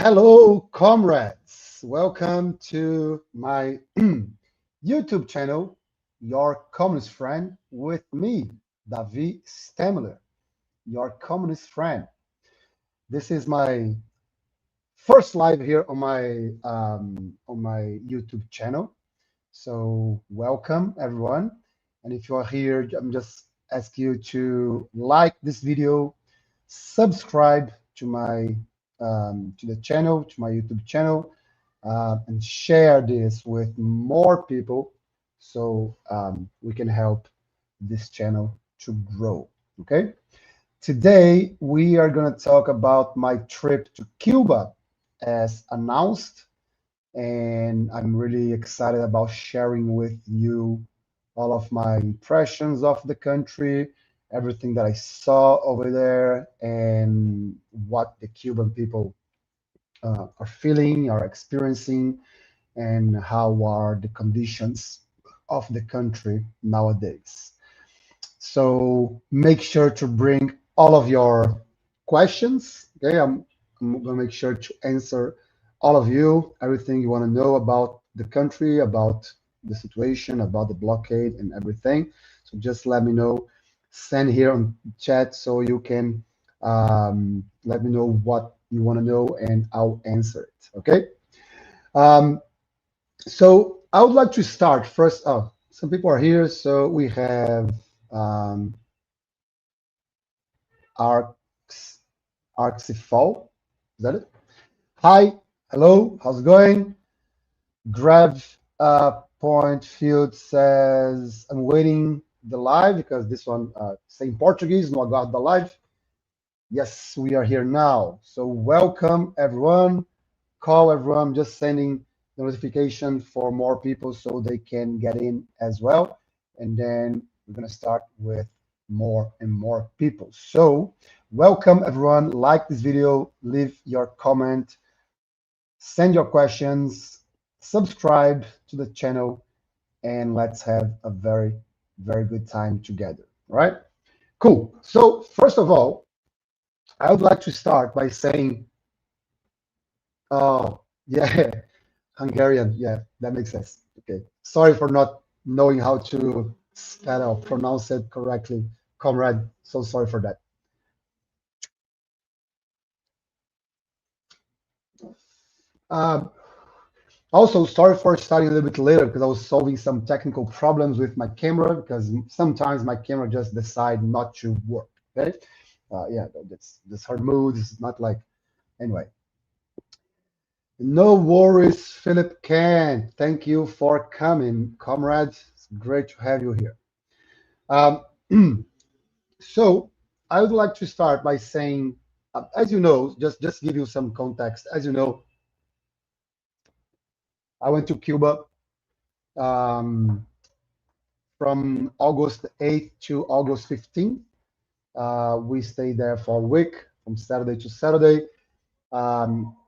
Hello, comrades. Welcome to my YouTube channel, Your Communist Friend, with me, Davi Stemler, your communist friend. This is my first live here on my YouTube channel. So welcome, everyone. And if you are here, I'm just ask you to like this video, subscribe to the channel, to my YouTube channel, and share this with more people so we can help this channel to grow. Okay. Today we are going to talk about my trip to Cuba as announced, and I'm really excited about sharing with you all of my impressions of the country, everything that I saw over there, and what the Cuban people are feeling, are experiencing, and how are the conditions of the country nowadays. So make sure to bring all of your questions. Okay, I'm gonna make sure to answer all of you, everything you want to know about the country, about the situation, about the blockade and everything. So just let me know, send here on chat so you can let me know what you want to know and I'll answer it. Okay. Um, so I would like to start first. Oh, some people are here. So we have um, Arx, Arxifal. Is that it? Hi. Hello. How's it going? Grav Point Field says, I'm waiting the live because this one say in Portuguese, no aguardo the live. Yes, we are here now. So welcome everyone. Call everyone. I'm just sending the notification for more people so they can get in as well. And then we're gonna start with more and more people. So welcome everyone. Like this video, leave your comment, send your questions, subscribe to the channel, and let's have a very, very good time together. All right? Cool. So first of all, I would like to start by saying, oh, yeah, Hungarian. Yeah, that makes sense. Okay. Sorry for not knowing how to spell or pronounce it correctly, comrade. So sorry for that. Um, Also, sorry for starting a little bit later because I was solving some technical problems with my camera because sometimes my camera just decide not to work. Okay, yeah, that's her mood. It's not like anyway. No worries, Philip Can. Thank you for coming, comrade. It's great to have you here. So I would like to start by saying, as you know, just give you some context. As you know, I went to Cuba. Um, from August 8th to August 15th. We stayed there for a week from Saturday to Saturday.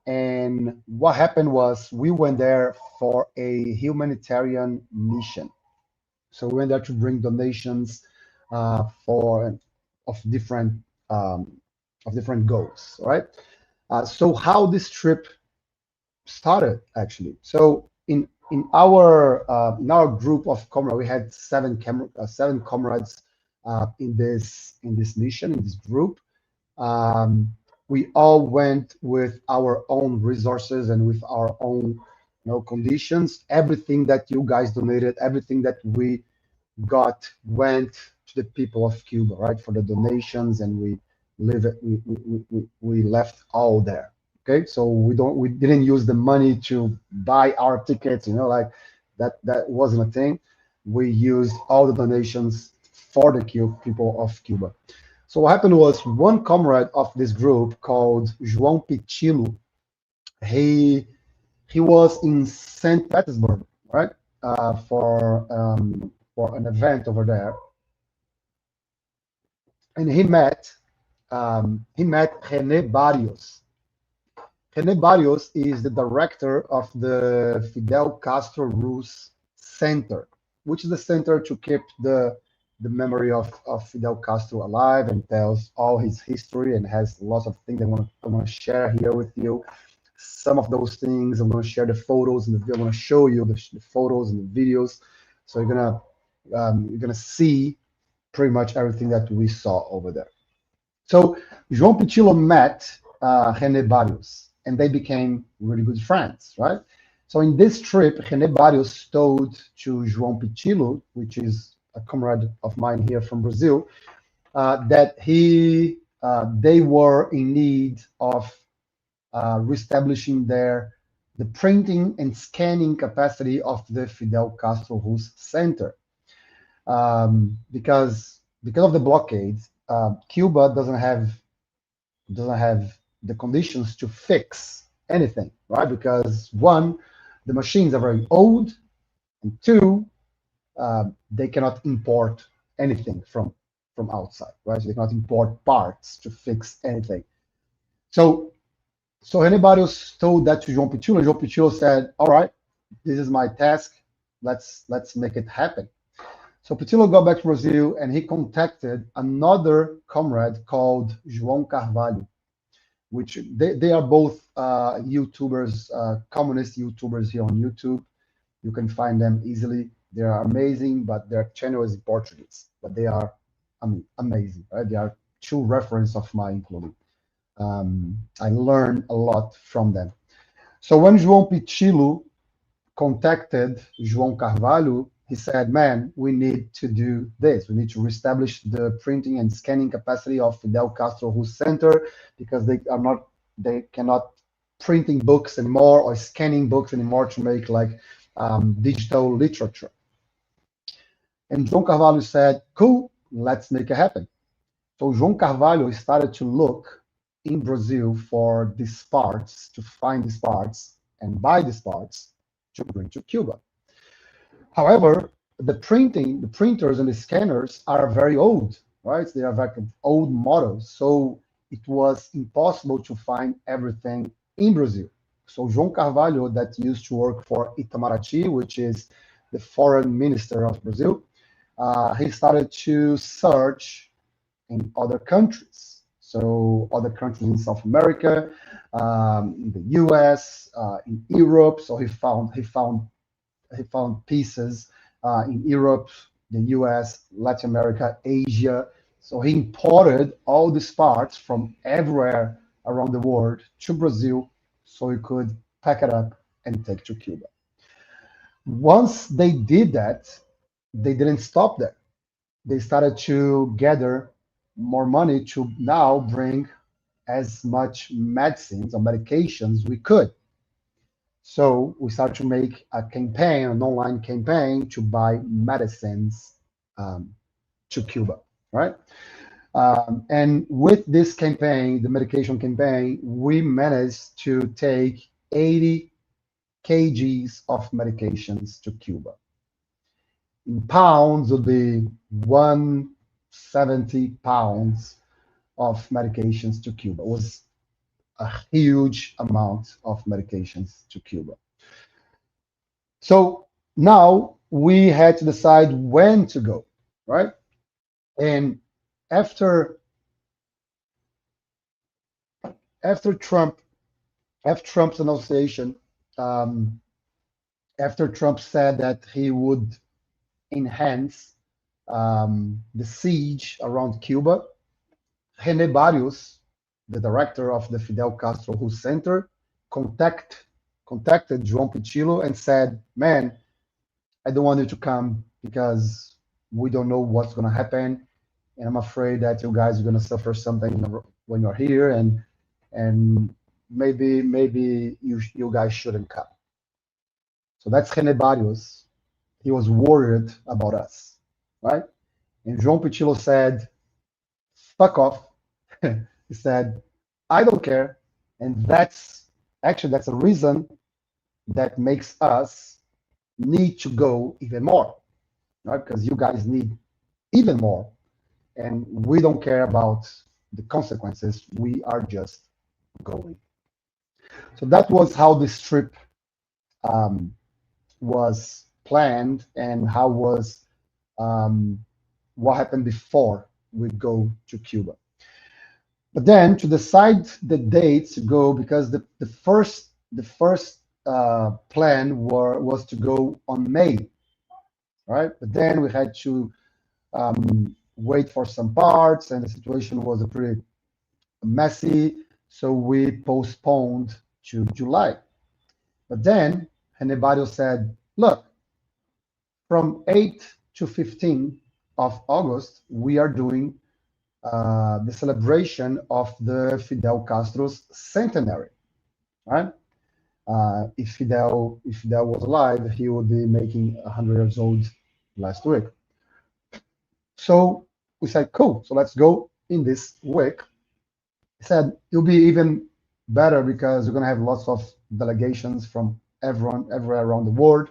And what happened was we went there for a humanitarian mission. So we went there to bring donations for um, of different goals. All right. So how this trip started actually. So in our group of comrades, we had seven comrades in this mission in this group. Um, we all went with our own resources and with our own conditions. Everything that you guys donated, everything that we got went to the people of Cuba, right, for the donations, and we left all there. Okay, so we didn't use the money to buy our tickets, like that wasn't a thing. We used all the donations for the people of Cuba. So what happened was one comrade of this group called João Pichilo, he he was in St. Petersburg, right, for an event over there, and he met René Barrios. René Barrios is the director of the Fidel Castro Rus Center, which is the center to keep the memory of Fidel Castro alive and tells all his history and has lots of things I want to share here with you. some of those things. I'm going to share the photos and I'm going to show you the photos and the videos. So you're gonna see pretty much everything that we saw over there. So João Pichilo met René Barrios, and they became really good friends, right? So in this trip, René Barrios told to João Pichilo, which is a comrade of mine here from Brazil, that they were in need of reestablishing the printing and scanning capacity of the Fidel Castro Rus Center, because of the blockade, Cuba doesn't have the conditions to fix anything, right? Because one, the machines are very old, and two, they cannot import anything from outside, right? So they cannot import parts to fix anything. So René Barrios told that to João Pichilo, and João Pichilo said, "All right, this is my task. Let's make it happen." So Pichilo got back to Brazil, and he contacted another comrade called João Carvalho, which they are both YouTubers, communist YouTubers here on YouTube. You can find them easily. They are amazing, but their channel is in Portuguese, but they are amazing, right? They are true reference of mine, including. I learned a lot from them. So when João Pichilo contacted João Carvalho, he said, "Man, we need to do this. We need to reestablish the printing and scanning capacity of Fidel Castro Rus Center, because they cannot printing books anymore or scanning books anymore to make like digital literature." And João Carvalho said, "Cool, let's make it happen." So João Carvalho started to look in Brazil for these parts, to find these parts and buy these parts to bring to Cuba. However, the printers and the scanners are very old, right? They are very old models. So it was impossible to find everything in Brazil. So João Carvalho, that used to work for Itamaraty, which is the foreign minister of Brazil, he started to search in other countries. So other countries in South America, in the US, in Europe. So he found pieces in Europe, the US, Latin America, Asia. So he imported all these parts from everywhere around the world to Brazil, so he could pack it up and take to Cuba. Once they did that, they didn't stop there. They started to gather more money to now bring as much medicines or medications we could. So we started to make a campaign, an online campaign to buy medicines to Cuba, right? And with this campaign, the medication campaign, we managed to take 80 kgs of medications to Cuba. In pounds would be 170 pounds of medications to Cuba. It was a huge amount of medications to Cuba. So now we had to decide when to go, right? And after Trump's announcement, after Trump said that he would enhance the siege around Cuba, René Barrios, the director of the Fidel Castro Rus Center, contacted João Pichilo and said, "Man, I don't want you to come because we don't know what's going to happen, and I'm afraid that you guys are going to suffer something when you're here, and maybe you guys shouldn't come." So that's René Barrios. He was worried about us, right? And João Pichilo said, "Fuck off." He said, "I don't care." And that's a reason that makes us need to go even more, right? Because you guys need even more. And we don't care about the consequences. We are just going. So that was how this trip was planned, and how was what happened before we go to Cuba. But then to decide the dates to go, because the first the first plan was to go on May, right? But then we had to wait for some parts, and the situation was a pretty messy, so we postponed to July. But then Hannibal said, look, from 8 to 15 of August, we are doing the celebration of the Fidel Castro's centenary, right? If Fidel was alive, he would be making 100 years old last week. So we said, cool, so let's go in this week. He said it'll be even better because we're gonna have lots of delegations from everywhere around the world.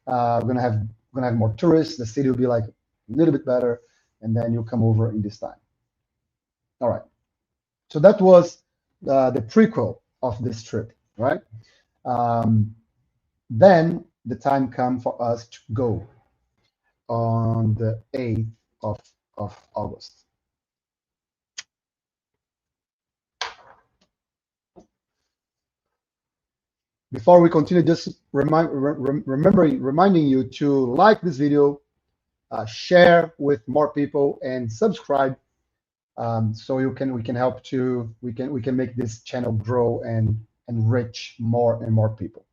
We're gonna have more tourists. The city will be like a little bit better, and then you come over in this time. All right. So that was the prequel of this trip, right? Then the time come for us to go on the 8th of August. Before we continue, just reminding you to like this video, share with more people, and subscribe, so we can make this channel grow and reach more and more people.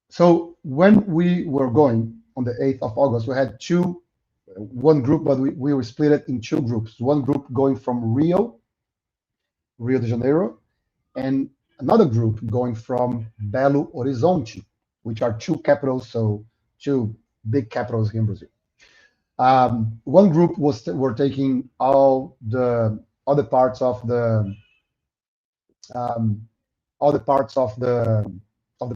So when we were going on the 8th of August, we had one group, but we were split it in two groups. One group going from Rio de Janeiro, and another group going from Belo Horizonte, which are two capitals, so two big capitals here in Brazil. One group were taking all the other parts of the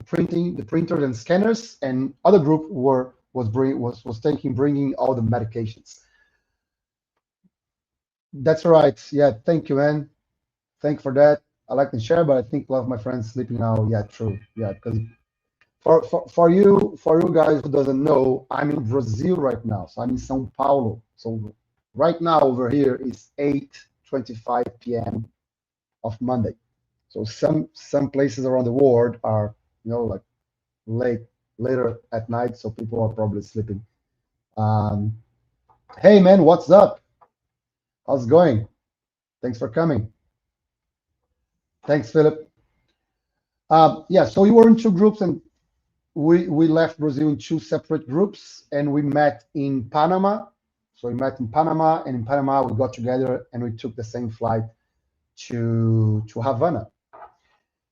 printing, the printers and scanners, and other group was bringing all the medications. That's right. Yeah, thank you, man. Thank you for that. I like to share, but I think a lot of my friends sleeping now. Yeah, true. Yeah, because for you guys who doesn't know, I'm in Brazil right now. So I'm in São Paulo. So right now over here is 8:25 p.m. of Monday. So some places around the world are, like later at night, so people are probably sleeping. Hey man, what's up? How's it going? Thanks for coming. Thanks, Philip. Yeah, so we were in two groups, and we left Brazil in two separate groups, and we met in Panama. So we met in Panama, and in Panama we got together and we took the same flight to Havana.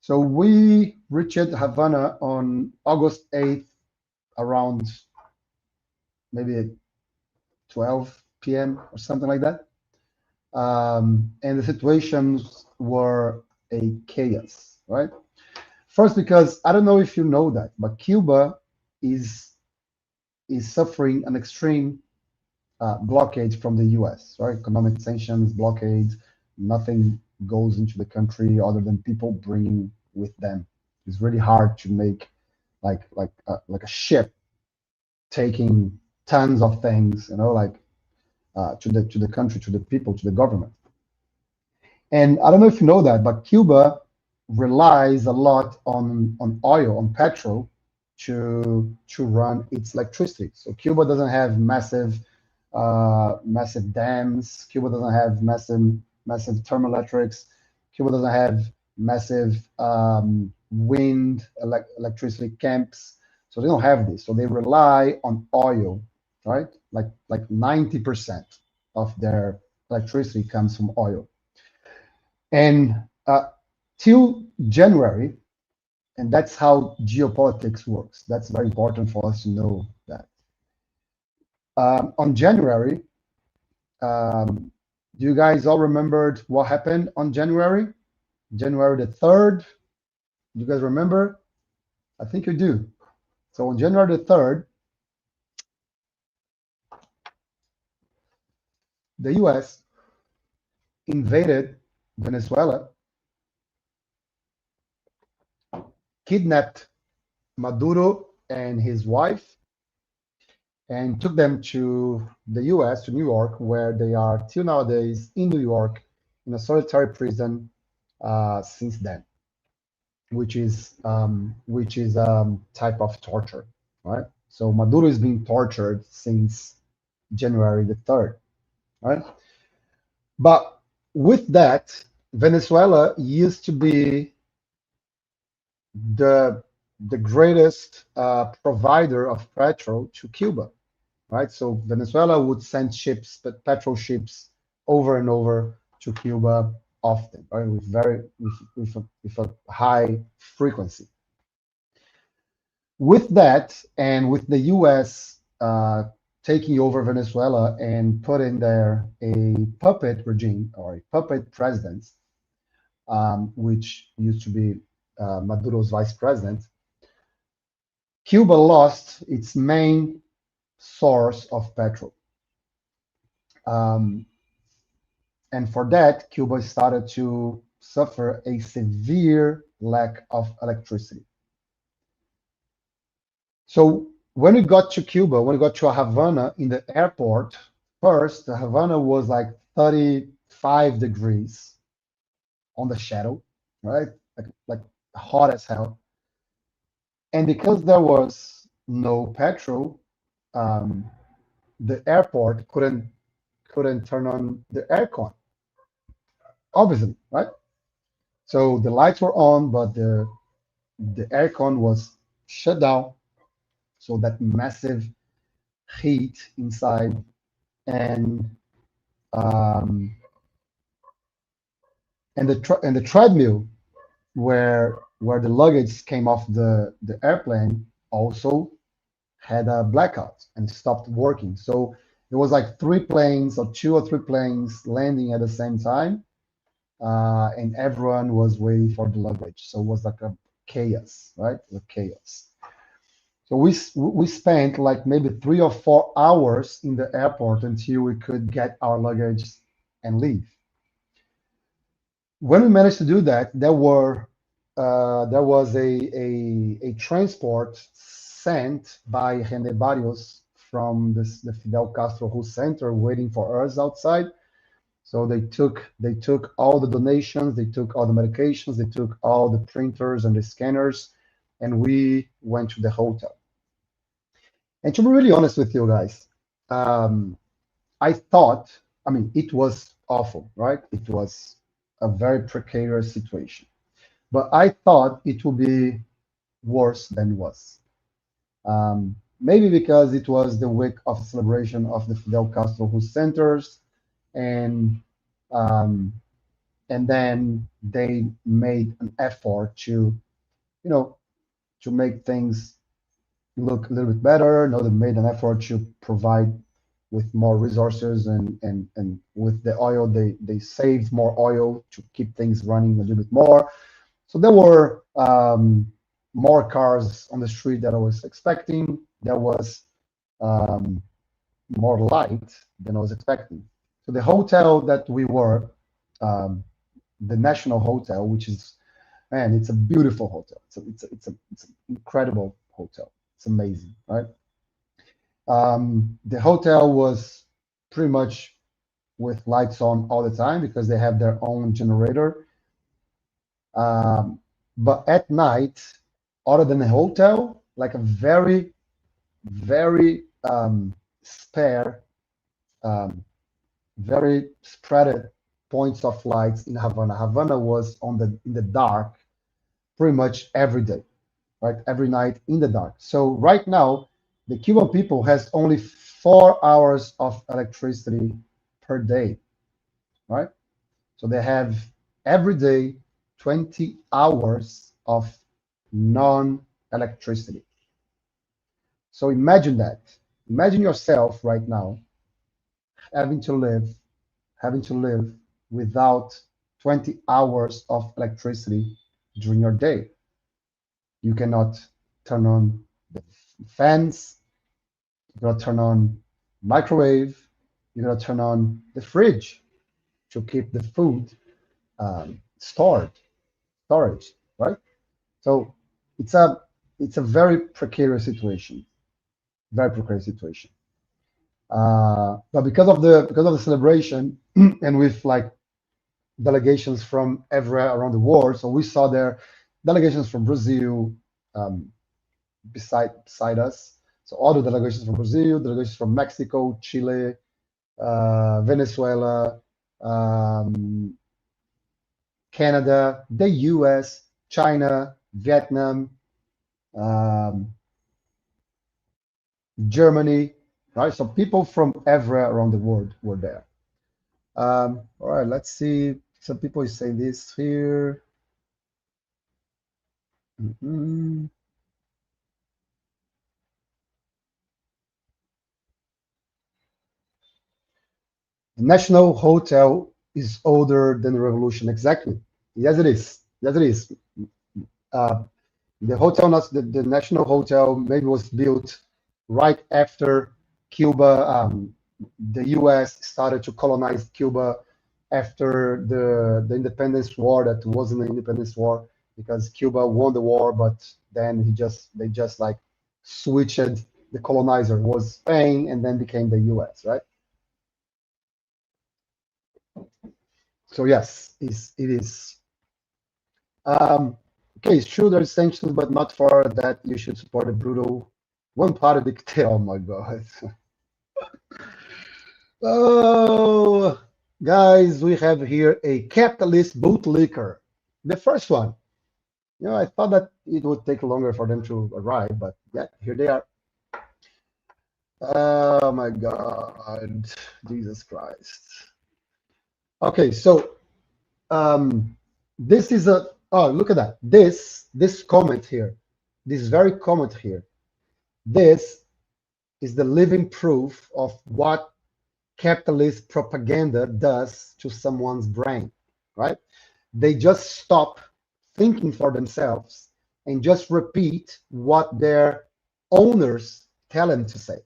So we reached Havana on August 8th around maybe 12 p.m. or something like that. And the situations were a chaos, right? First, because I don't know if you know that, but Cuba is suffering an extreme blockade from the U.S., right? Economic sanctions, blockades, nothing goes into the country other than people bringing with them. It's really hard to make like a ship taking tons of things, to the country, to the people, to the government. And I don't know if you know that, but Cuba relies a lot on oil, on petrol, to run its electricity. So Cuba doesn't have massive dams. Cuba doesn't have massive thermoelectrics. Cuba doesn't have massive wind electricity camps. So they don't have this. So they rely on oil, right? Like 90% of their electricity comes from oil. And till January, and that's how geopolitics works. That's very important for us to know that. On January, do you guys all remembered what happened on January? January the 3rd? Do you guys remember? I think you do. So on January the 3rd, the US invaded Venezuela, kidnapped Maduro and his wife, and took them to the US, to New York, where they are till nowadays in New York in a solitary prison since then, which is type of torture, right? So Maduro is being tortured since January the 3rd, right? But with that, Venezuela used to be the greatest provider of petrol to Cuba, right? So Venezuela would send ships, petrol ships, over and over to Cuba often, right? With a high frequency. With that, and with the U.S. Taking over Venezuela and putting there a puppet regime or a puppet president, which used to be Maduro's vice president, Cuba lost its main source of petrol. Um, and for that, Cuba started to suffer a severe lack of electricity. So when we got to Cuba, when we got to Havana in the airport, first, the Havana was like 35 degrees on the shadow, right? Like hot as hell. And because there was no petrol, um, the airport couldn't turn on the aircon, obviously, right? So the lights were on, but the aircon was shut down. So that massive heat inside, and um, and the treadmill where the luggage came off the airplane also had a blackout and stopped working. So it was like three planes or two or three planes landing at the same time, and everyone was waiting for the luggage. So it was like a chaos, right? A chaos. So we spent like maybe 3 or 4 hours in the airport until we could get our luggage and leave. When we managed to do that, there was a transport sent by Rene Barrios from the Fidel Castro Who Center waiting for us outside. So they took all the donations, they took all the medications, they took all the printers and the scanners, and we went to the hotel. And to be really honest with you guys, um, I thought, I mean, it was awful, right? It was a very precarious situation. But I thought it would be worse than it was. Maybe because it was the week of celebration of the Fidel Castro Who Centers, and um, and then they made an effort to, you know, to make things look a little bit better. You know, they made an effort to provide with more resources, and with the oil, they saved more oil to keep things running a little bit more. So there were more cars on the street than I was expecting. There was um, more light than I was expecting. So the hotel that we were, um, the National Hotel, which is, man, it's a beautiful hotel. It's an incredible hotel. It's amazing, right? The hotel was pretty much with lights on all the time because they have their own generator. Um, but at night, other than the hotel, like a very spare, um, very spread points of lights in Havana. Havana was in the dark pretty much every day, right? Every night in the dark. So right now, the Cuban people has only 4 hours of electricity per day, right? So they have every day 20 hours of non-electricity. So imagine that. Imagine yourself right now having to live, having to live without 20 hours of electricity during your day. You cannot turn on the fans, you cannot turn on microwave, you cannot turn on the fridge to keep the food storage, right? So it's a very precarious situation, very precarious situation. But because of the celebration, and with like delegations from everywhere around the world. So we saw there delegations from Brazil, um, beside us. So all the delegations from Brazil, delegations from Mexico, Chile, Venezuela, um, Canada, the US, China, Vietnam, um, Germany, right? So people from everywhere around the world were there. All right, let's see. Some people is saying this here. Mhm. The National Hotel is older than the revolution. Exactly. Yes, it is. Yes, it is. Uh, the hotel, the National Hotel, maybe was built right after Cuba. The U.S. started to colonize Cuba after the independence war. That wasn't an independence war because Cuba won the war, but then they just like switched. The colonizer was Spain, and then became the U.S. Right. So yes, it is. Okay, it's true there's sanctions, but not for that you should support a brutal one-party dictator. Oh my God. Oh, guys, we have here a capitalist bootlicker. The first one. I thought that it would take longer for them to arrive, but yeah, here they are. Oh my God, Jesus Christ. Okay, so um, this is a, oh, look at that. This comment here, this very comment here. This is the living proof of what capitalist propaganda does to someone's brain, right? They just stop thinking for themselves and just repeat what their owners tell them to say,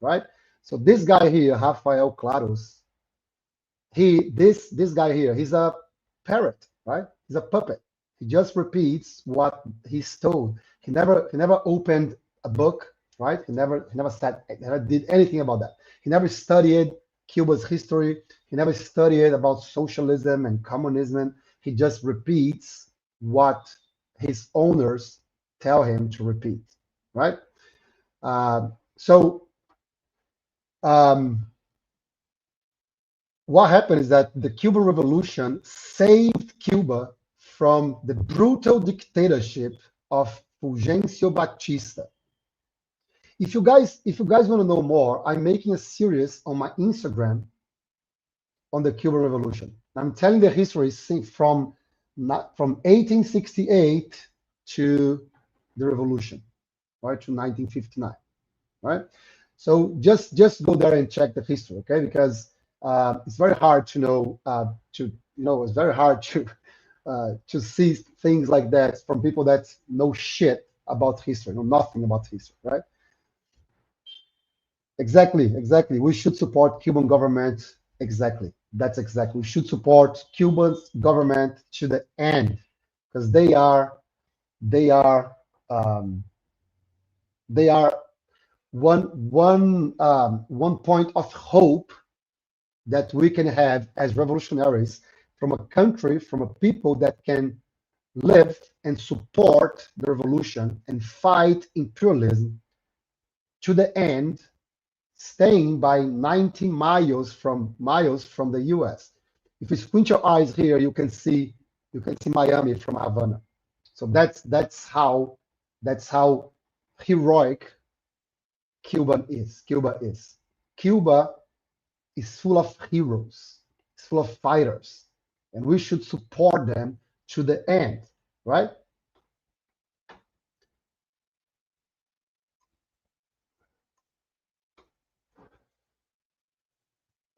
right? So this guy here, Rafael Claros, this guy here, he's a parrot, right? He's a puppet. He just repeats what he's told. He never opened a book, right? He never did anything about that. He never studied Cuba's history. He never studied about socialism and communism. He just repeats what his owners tell him to repeat, right? So um, what happened is that the Cuban Revolution saved Cuba from the brutal dictatorship of Fulgencio Batista. If you guys want to know more, I'm making a series on my Instagram on the Cuban Revolution. I'm telling the history from 1868 to the revolution, right, to 1959, right? So just go there and check the history, okay? Because it's very hard to know it's very hard to see things like that from people that know shit about history, know nothing about history, right? Exactly. We should support Cuban government. Exactly. That's exactly. We should support Cuba's government to the end because they are um, they are one point of hope that we can have as revolutionaries from a country, from a people that can live and support the revolution and fight imperialism to the end, staying by 90 miles from the US. If you squint your eyes here, you can see Miami from Havana. So that's how heroic Cuba is. Cuba is full of heroes. It's full of fighters, and we should support them to the end, right?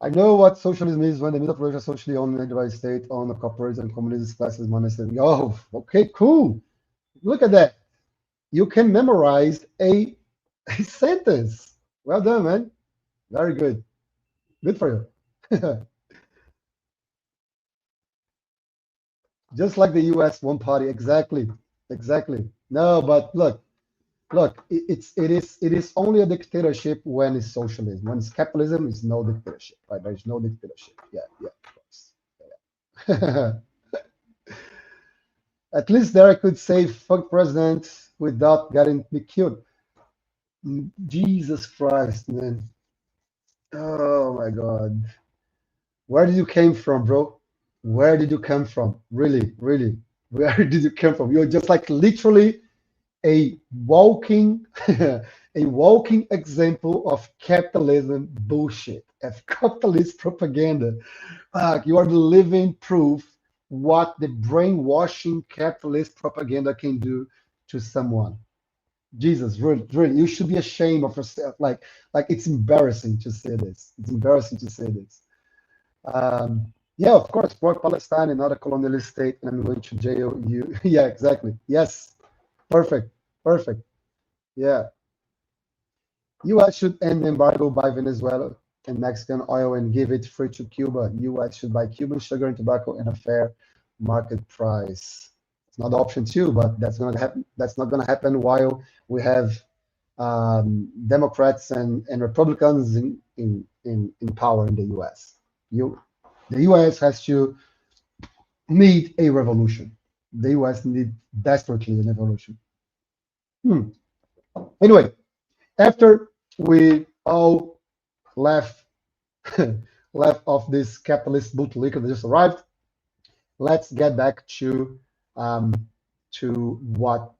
I know what socialism is when the middle population is socially owned by the state, owned, corporates, and communist classes, monasteries. Oh, okay, cool. Look at that. You can memorize a sentence. Well done, man. Very good. Good for you. Just like the US one party. Exactly. No, but look, it is only a dictatorship when it's socialism. When it's capitalism, it's no dictatorship, right? There's no dictatorship. Yeah, of course. At least there I could say fuck president without getting me killed. Jesus Christ, man. Oh my God. Where did you came from, bro? Where did you come from? Really, really. Where did you come from? You're just like literally a walking a walking example of capitalism bullshit, of capitalist propaganda. You are the living proof what the brainwashing capitalist propaganda can do to someone. Jesus, really, really, you should be ashamed of yourself. Like it's embarrassing to say this. It's embarrassing to say this. Yeah, of course, support Palestine and not a colonialist state, and I'm going to jail you. Yeah, exactly. Yes, perfect, perfect. Yeah, U.S. should end the embargo by Venezuela and Mexican oil and give it free to Cuba. U.S. should buy Cuban sugar and tobacco in a fair market price. It's not option two, but that's going to happen. That's not going to happen while we have Democrats and Republicans in power in the U.S. The U.S. has to need a revolution. The U.S. need desperately a revolution. Anyway, after we all left left of this capitalist bootlicker that just arrived, let's get back um, to what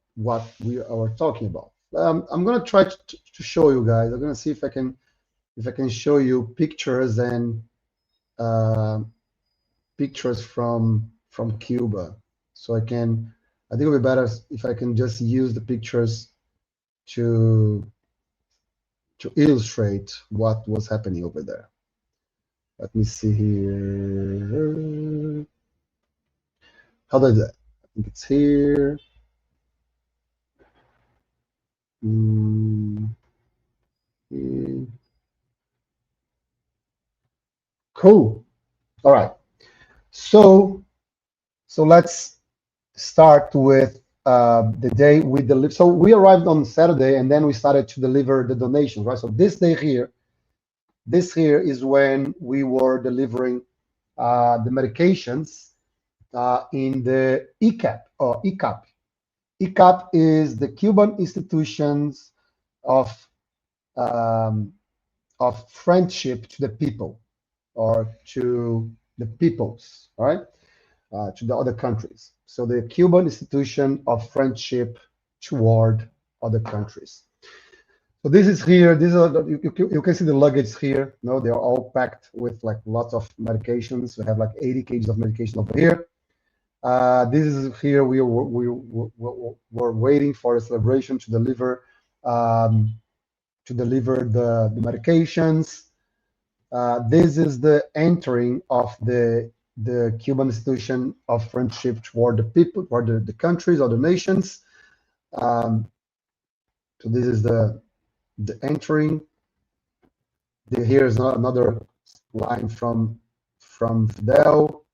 we are talking about. I'm gonna try to show you guys. I'm gonna see if I can show you pictures and uh, pictures from Cuba. So I think it'll be better if I can just use the pictures to illustrate what was happening over there. Let me see here. How do I do that? I think it's here. Cool. All right. So let's start with the day we deliver. So we arrived on Saturday, and then we started to deliver the donations, right? So this here is when we were delivering the medications in the ECAP or ECAP. ECAP is the Cuban Institutions of um, Friendship to the People, or to the peoples, all right, to the other countries. So the Cuban Institution of Friendship toward other countries. So this is here. These are you can see the luggage here. No, they are all packed with like lots of medications. We have like 80 kgs of medication over here. This is here. We were waiting for a celebration to deliver the medications. This is the entering of the Cuban Institution of Friendship toward the people, toward the countries or the nations. So this is the entering. Here is another line from Fidel.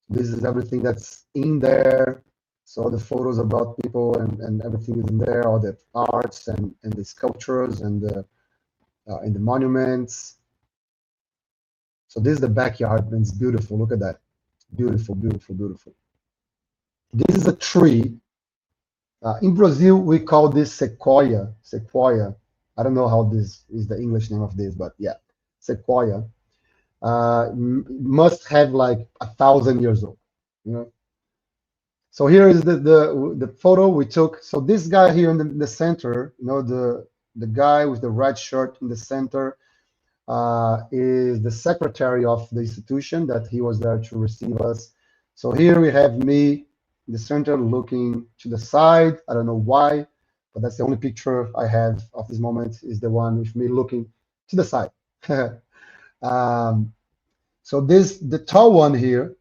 This is everything that's in there. So the photos about people and everything is in there, all the arts and the sculptures and the monuments. So this is the backyard, and it's beautiful. Look at that. Beautiful, beautiful, beautiful. This is a tree. In Brazil, we call this sequoia. Sequoia. I don't know how this is the English name of this, but yeah, sequoia. Must have like 1,000 years old, you know. So here is the photo we took. So this guy here in the center, you know, the guy with the red shirt in the center is the secretary of the institution that he was there to receive us. So here we have me in the center looking to the side. I don't know why, but that's the only picture I have of this moment, is the one with me looking to the side. So the tall one here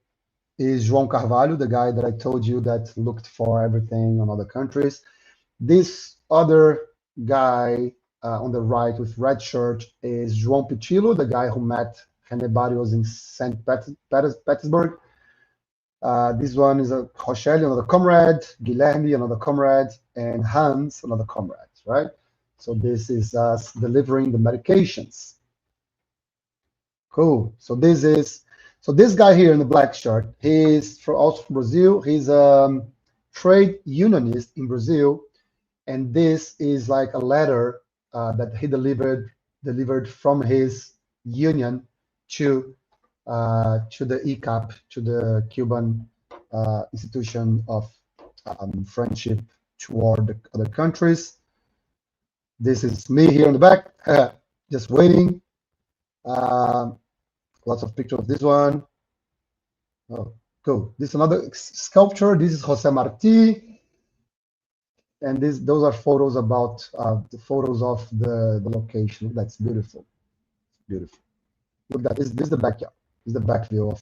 is João Carvalho, the guy that I told you that looked for everything on other countries. This other guy on the right with red shirt is João Pichilo, the guy who met René Barrios in St. Petersburg. This one is Rochelle, another comrade, Guilherme, another comrade, and Hans, another comrade, right? So this is us delivering the medications. Cool. So So this guy here in the black shirt, he's also from Brazil. He's a trade unionist in Brazil, and this is like a letter that he delivered from his union to the ECAP, to the Cuban institution of friendship toward the other countries. This is me here in the back, just waiting. Lots of pictures of this one. Oh, cool. This is another sculpture. This is Jose Marti. And those are photos about the photos of the location. That's beautiful. Beautiful. Look at that. This is the backyard. This is the back view of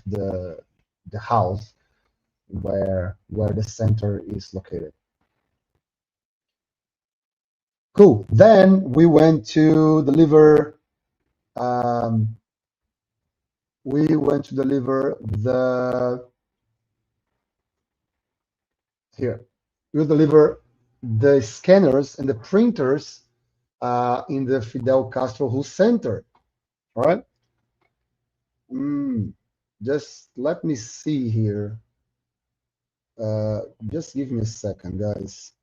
the house where the center is located. Cool. Then we went to deliver we'll deliver the scanners and the printers in the Fidel Castro Who Center. All right. Just let me see here. Just give me a second, guys.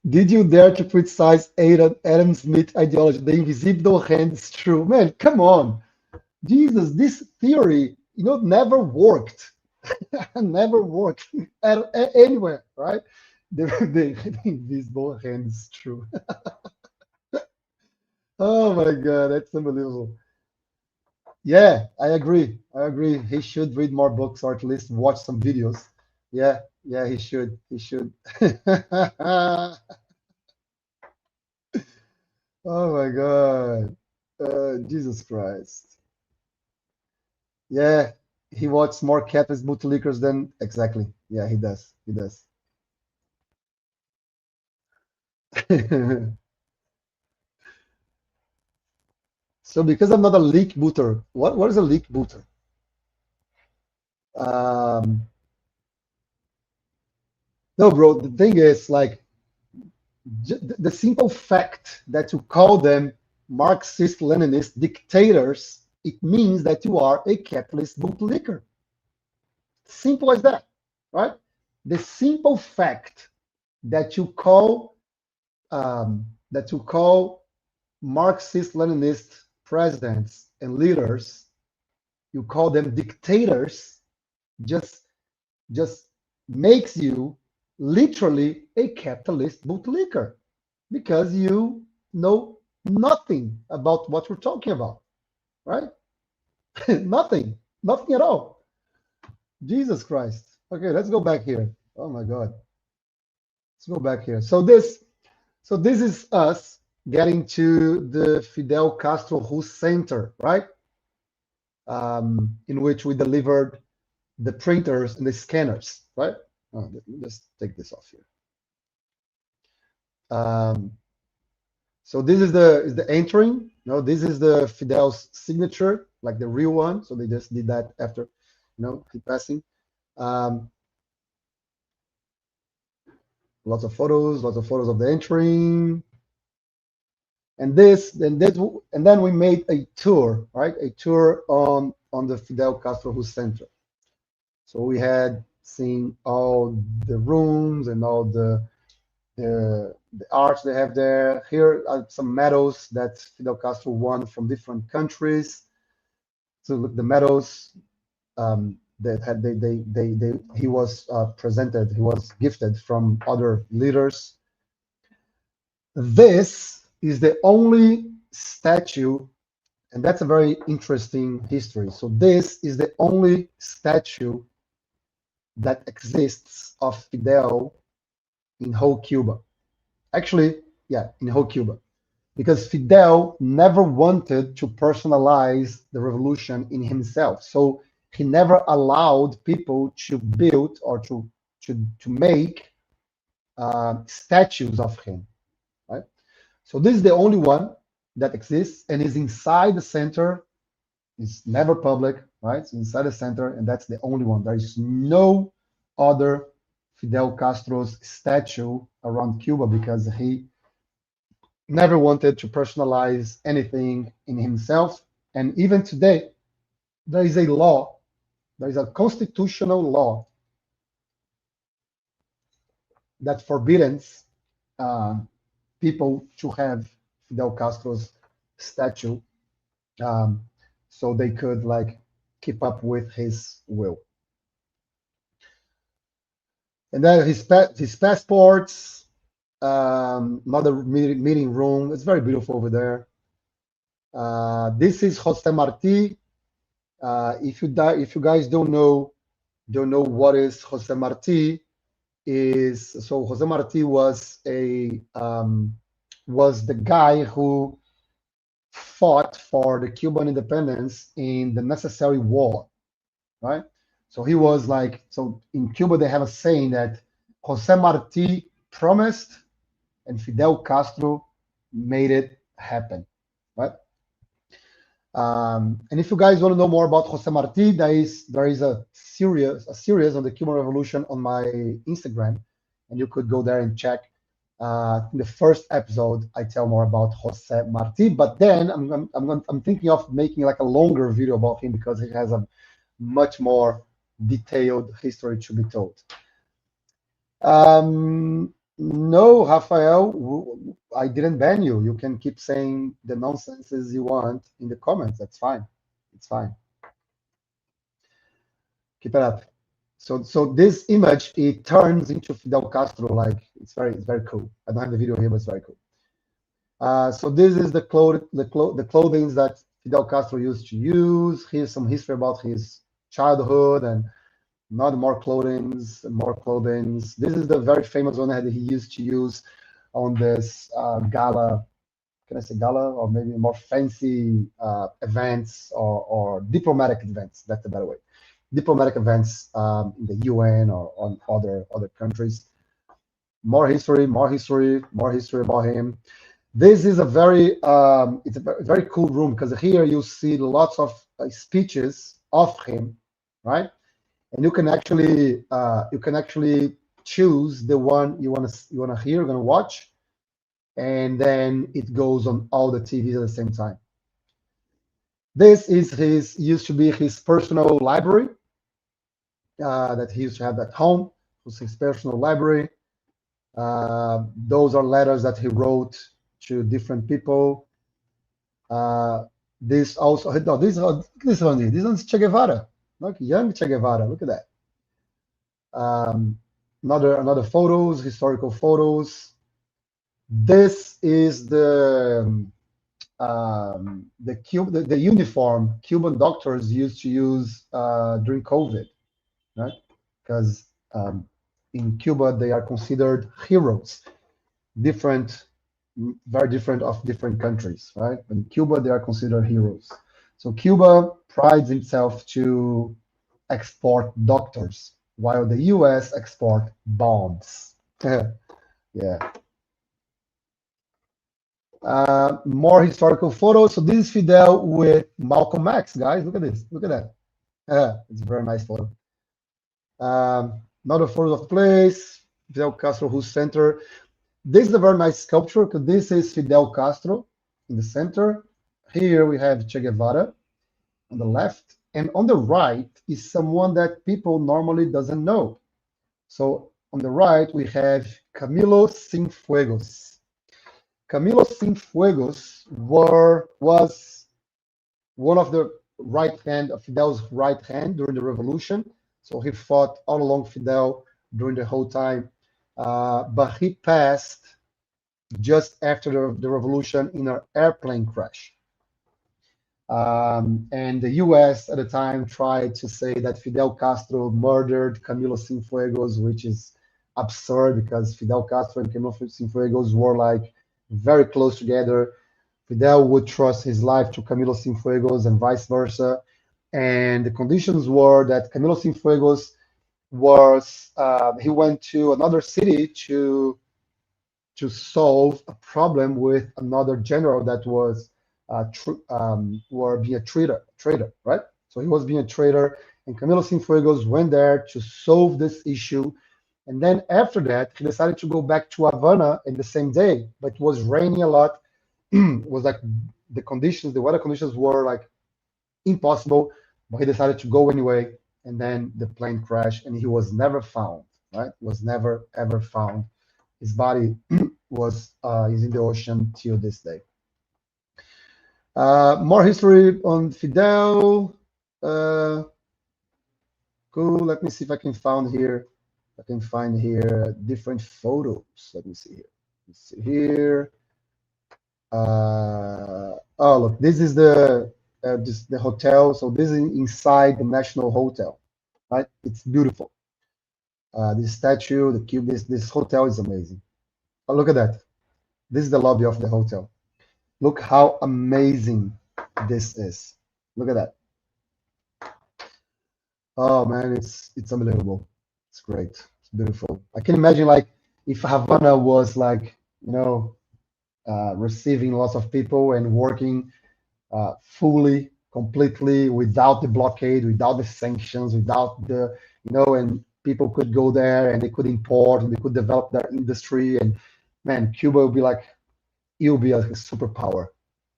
Did you dare to criticize Adam Smith ideology? The invisible hand is true. Man, come on. Jesus, this theory, never worked. Never worked anywhere, right? The invisible hand is true. Oh my God, that's unbelievable. Yeah, I agree. He should read more books or at least watch some videos. Yeah, he should. Oh my God. Jesus Christ. Yeah, he watches more Catholic bootlickers than exactly. Yeah, he does. So because I'm not a leak booter, what is a leak booter? No, bro, the thing is like the simple fact that you call them Marxist Leninist dictators, it means that you are a capitalist bootlicker. Simple as that, right? The simple fact that you call Marxist Leninist presidents and leaders, you call them dictators, just makes you literally a capitalist bootlicker because you know nothing about what we're talking about, right? nothing at all. Jesus Christ. Okay, let's go back here. Oh my God. Let's go back here. So this is us getting to the Fidel Castro Who Center, right? In which we delivered the printers and the scanners, right? Oh, let me just take this off here. So this is the entering. No, this is the Fidel's signature, like the real one. So they just did that after, he passing. Lots of photos of the entering. And then we made a tour, right? A tour on the Fidel Castro Who Center. So we had seen all the rooms and all the arts they have there. Here are some medals that Fidel Castro won from different countries. So look, the medals that had he was presented, he was gifted from other leaders. This is the only statue, and that's a very interesting history. So this is the only statue that exists of Fidel in whole Cuba. Actually, yeah, in whole Cuba. Because Fidel never wanted to personalize the revolution in himself. So he never allowed people to build or to make statues of him, right? So this is the only one that exists and is inside the center. It's never public, right? It's inside the center, and that's the only one. There is no other Fidel Castro's statue around Cuba because he never wanted to personalize anything in himself. And even today, there is a law, there is a constitutional law that forbids uh, people to have Fidel Castro's statue, um, so they could like keep up with his will. And then his passports, another meeting room. It's very beautiful over there. This is Jose Marti. If you guys don't know what is Jose Marti, Jose Marti was the guy who fought for the Cuban independence in the necessary war, right? So he was like, so in Cuba they have a saying that Jose Marti promised and Fidel Castro made it happen, right? And if you guys want to know more about Jose Marti, there is a series on the Cuban Revolution on my Instagram, and you could go there and check. In the first episode, I tell more about Jose Marti, but then I'm thinking of making like a longer video about him because he has a much more detailed history to be told. No, Rafael, I didn't ban you. You can keep saying the nonsenses you want in the comments. That's fine. It's fine. Keep it up. So this image, it turns into Fidel Castro. Like it's very cool. I don't have the video here, but it's very cool. So this is the clothing that Fidel Castro used to use. Here's some history about his childhood and not more clothing. This is the very famous one that he used to use on this gala. Can I say gala, or maybe more fancy events or diplomatic events? That's a better way. Diplomatic events in the UN or on other countries. More history about him. This is a very it's a very cool room because here you see lots of speeches of him, right? And you can actually choose the one you want to hear, you're going to watch, and then it goes on all the TVs at the same time. This is used to be his personal library that he used to have at home. It was his personal library. Those are letters that he wrote to different people. This also, no, this one's Che Guevara. Look, young Che Guevara. Look at that. Another photos, historical photos. This is the uniform Cuban doctors used to use during COVID, right? Because in Cuba they are considered heroes, very different of different countries, right? But in Cuba they are considered heroes. So Cuba prides itself to export doctors, while the US export bombs. Yeah. More historical photos. So this is Fidel with Malcolm X, guys. Look at this. Look at that. It's a very nice photo. Another photo of place. Fidel Castro, who's center. This is a very nice sculpture because this is Fidel Castro in the center. Here we have Che Guevara on the left, and on the right is someone that people normally doesn't know. So on the right we have Camilo Cienfuegos. Camilo Cienfuegos was one of the right hand of Fidel's right hand during the revolution. So he fought all along Fidel during the whole time, but he passed just after the revolution in an airplane crash. And the US at the time tried to say that Fidel Castro murdered Camilo Cienfuegos, which is absurd because Fidel Castro and Camilo Cienfuegos were like very close together. Fidel would trust his life to Camilo Cienfuegos and vice versa. And the conditions were that Camilo Cienfuegos he went to another city to solve a problem with another general that was being a traitor, right? So he was being a traitor, and Camilo Cienfuegos went there to solve this issue And then after that, he decided to go back to Havana in the same day, but it was raining a lot. It was like the weather conditions were like impossible, but he decided to go anyway. And then the plane crashed, and he was never found. Right? Was never ever found. His body was is in the ocean till this day. More history on Fidel. Uh, cool. Let me see if I can find here. I can find here different photos. Let me see here. Let's see here. Oh, look, this is the hotel. So this is inside the National Hotel, right? It's beautiful. This statue, the cube, this hotel is amazing. Oh, look at that. This is the lobby of the hotel. Look how amazing this is. Look at that. Oh man, it's unbelievable. It's great. It's beautiful. I can imagine like if Havana was like, receiving lots of people and working fully, completely without the blockade, without the sanctions, without and people could go there and they could import and they could develop their industry. And man, Cuba would be like, it would be like a superpower.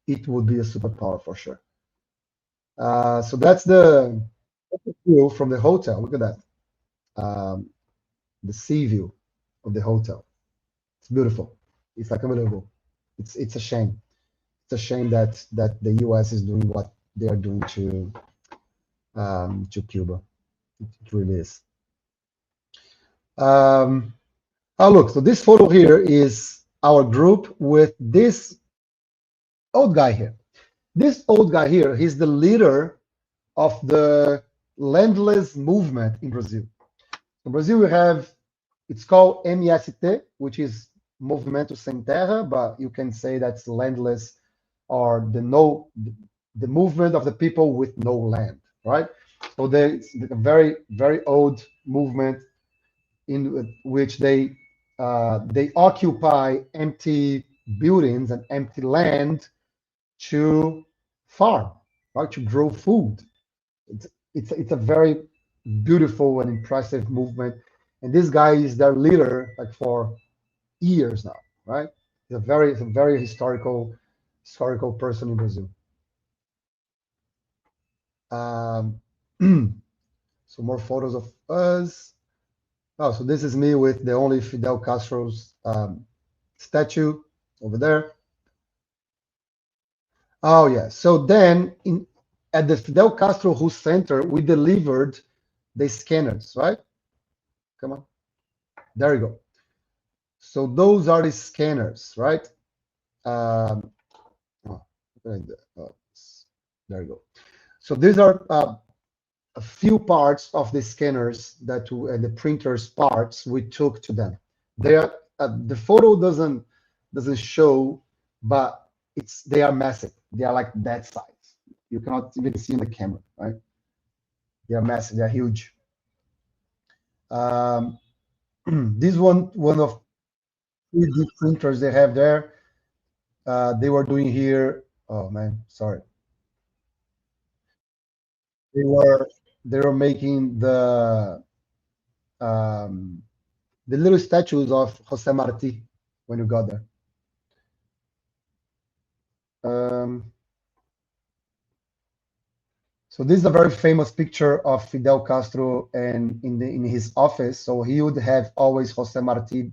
It would be a superpower for sure. So that's the view from the hotel. Look at that. The sea view of the hotel. It's beautiful. It's like unbelievable. It's a shame. It's a shame that the U.S. is doing what they are doing to Cuba. It really is. Oh look, so this photo here is our group with this old guy here. This old guy here, he's the leader of the landless movement in Brazil. In Brazil, we have, it's called MST, which is Movimento Sem Terra, but you can say that's landless or the movement of the people with no land, right? So it's a very, very old movement in which they occupy empty buildings and empty land to farm, right? To grow food. It's a very beautiful and impressive movement. And this guy is their leader like for years now, right? It's a very historical person in Brazil. Um, so more photos of us. Oh, so this is me with the only Fidel Castro's statue over there. Oh yeah. So then at the Fidel Castro Who Center, we delivered the scanners, right? Come on. There you go. So those are the scanners, right? Um, oh, there you go. So these are a few parts of the scanners that the printers parts we took to them. They are the photo doesn't show, but they are massive. They are like that size. You cannot even see in the camera, right? They are massive. They are huge. This one of 3D printers they have there. They were doing here. Oh man, sorry. They were making um, the little statues of Jose Marti when you got there. So this is a very famous picture of Fidel Castro and in his office. So he would have always Jose Marti,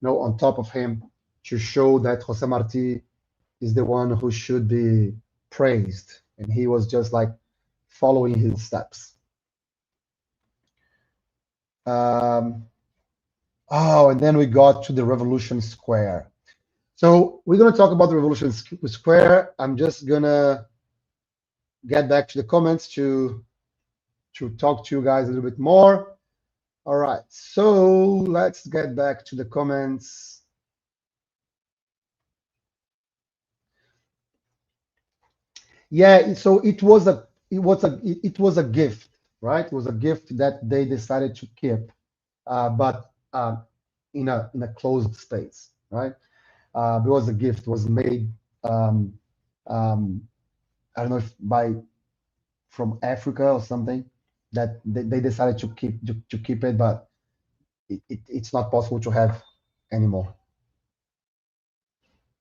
on top of him to show that Jose Marti is the one who should be praised, and he was just like following his steps. Oh, and then we got to the Revolution Square. So we're going to talk about the Revolution Square. I'm just going to get back to the comments to talk to you guys a little bit more. All right, so let's get back to the comments. Yeah, so it was a gift, right? It was a gift that they decided to keep, but in a closed space, right? Because the gift was made, I don't know if from Africa or something, that they decided to keep it, but it's not possible to have anymore.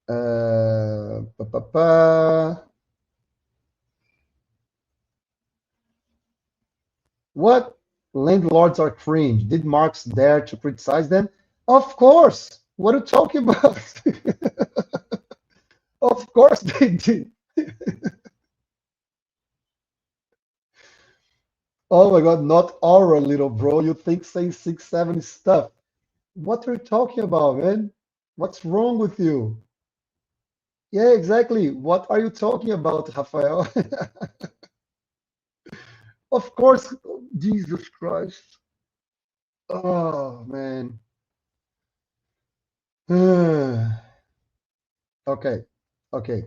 Pa, pa, pa. What? Landlords are cringe. Did Marx dare to criticize them? Of course. What are you talking about? Of course they did. Oh my God, not our little bro. You think saying 6, 7 is stuff. What are you talking about, man? What's wrong with you? Yeah, exactly. What are you talking about, Rafael? Of course, Jesus Christ. Oh man. Okay, okay.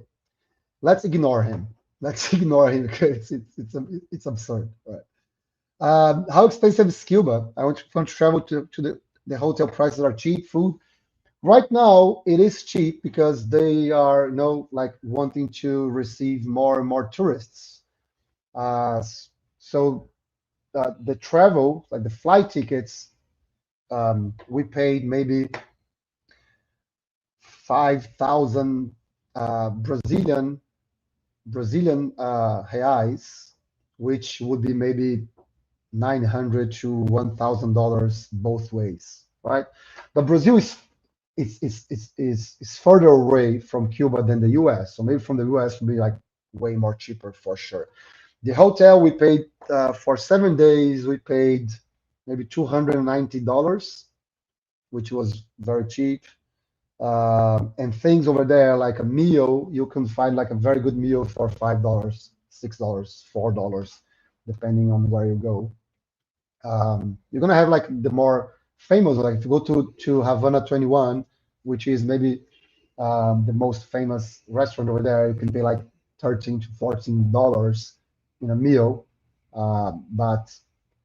Let's ignore him. Let's ignore him because it's absurd. Right. How expensive is Cuba? I want to travel to the hotel prices are cheap. Food right now it is cheap because they are like wanting to receive more and more tourists. Uh, so the travel, like the flight tickets, we paid maybe 5,000 Brazilian reais, which would be maybe 900 to $1,000 both ways, right? But Brazil is further away from Cuba than the U.S. So maybe from the U.S. would be like way more cheaper for sure. The hotel we paid for 7 days, we paid maybe $290, which was very cheap. And things over there like a meal, you can find like a very good meal for $5, $6, $4, depending on where you go. You're gonna have like the more famous, like if you go to Havana 21, which is maybe the most famous restaurant over there, you can pay like $13 to $14 in a meal. But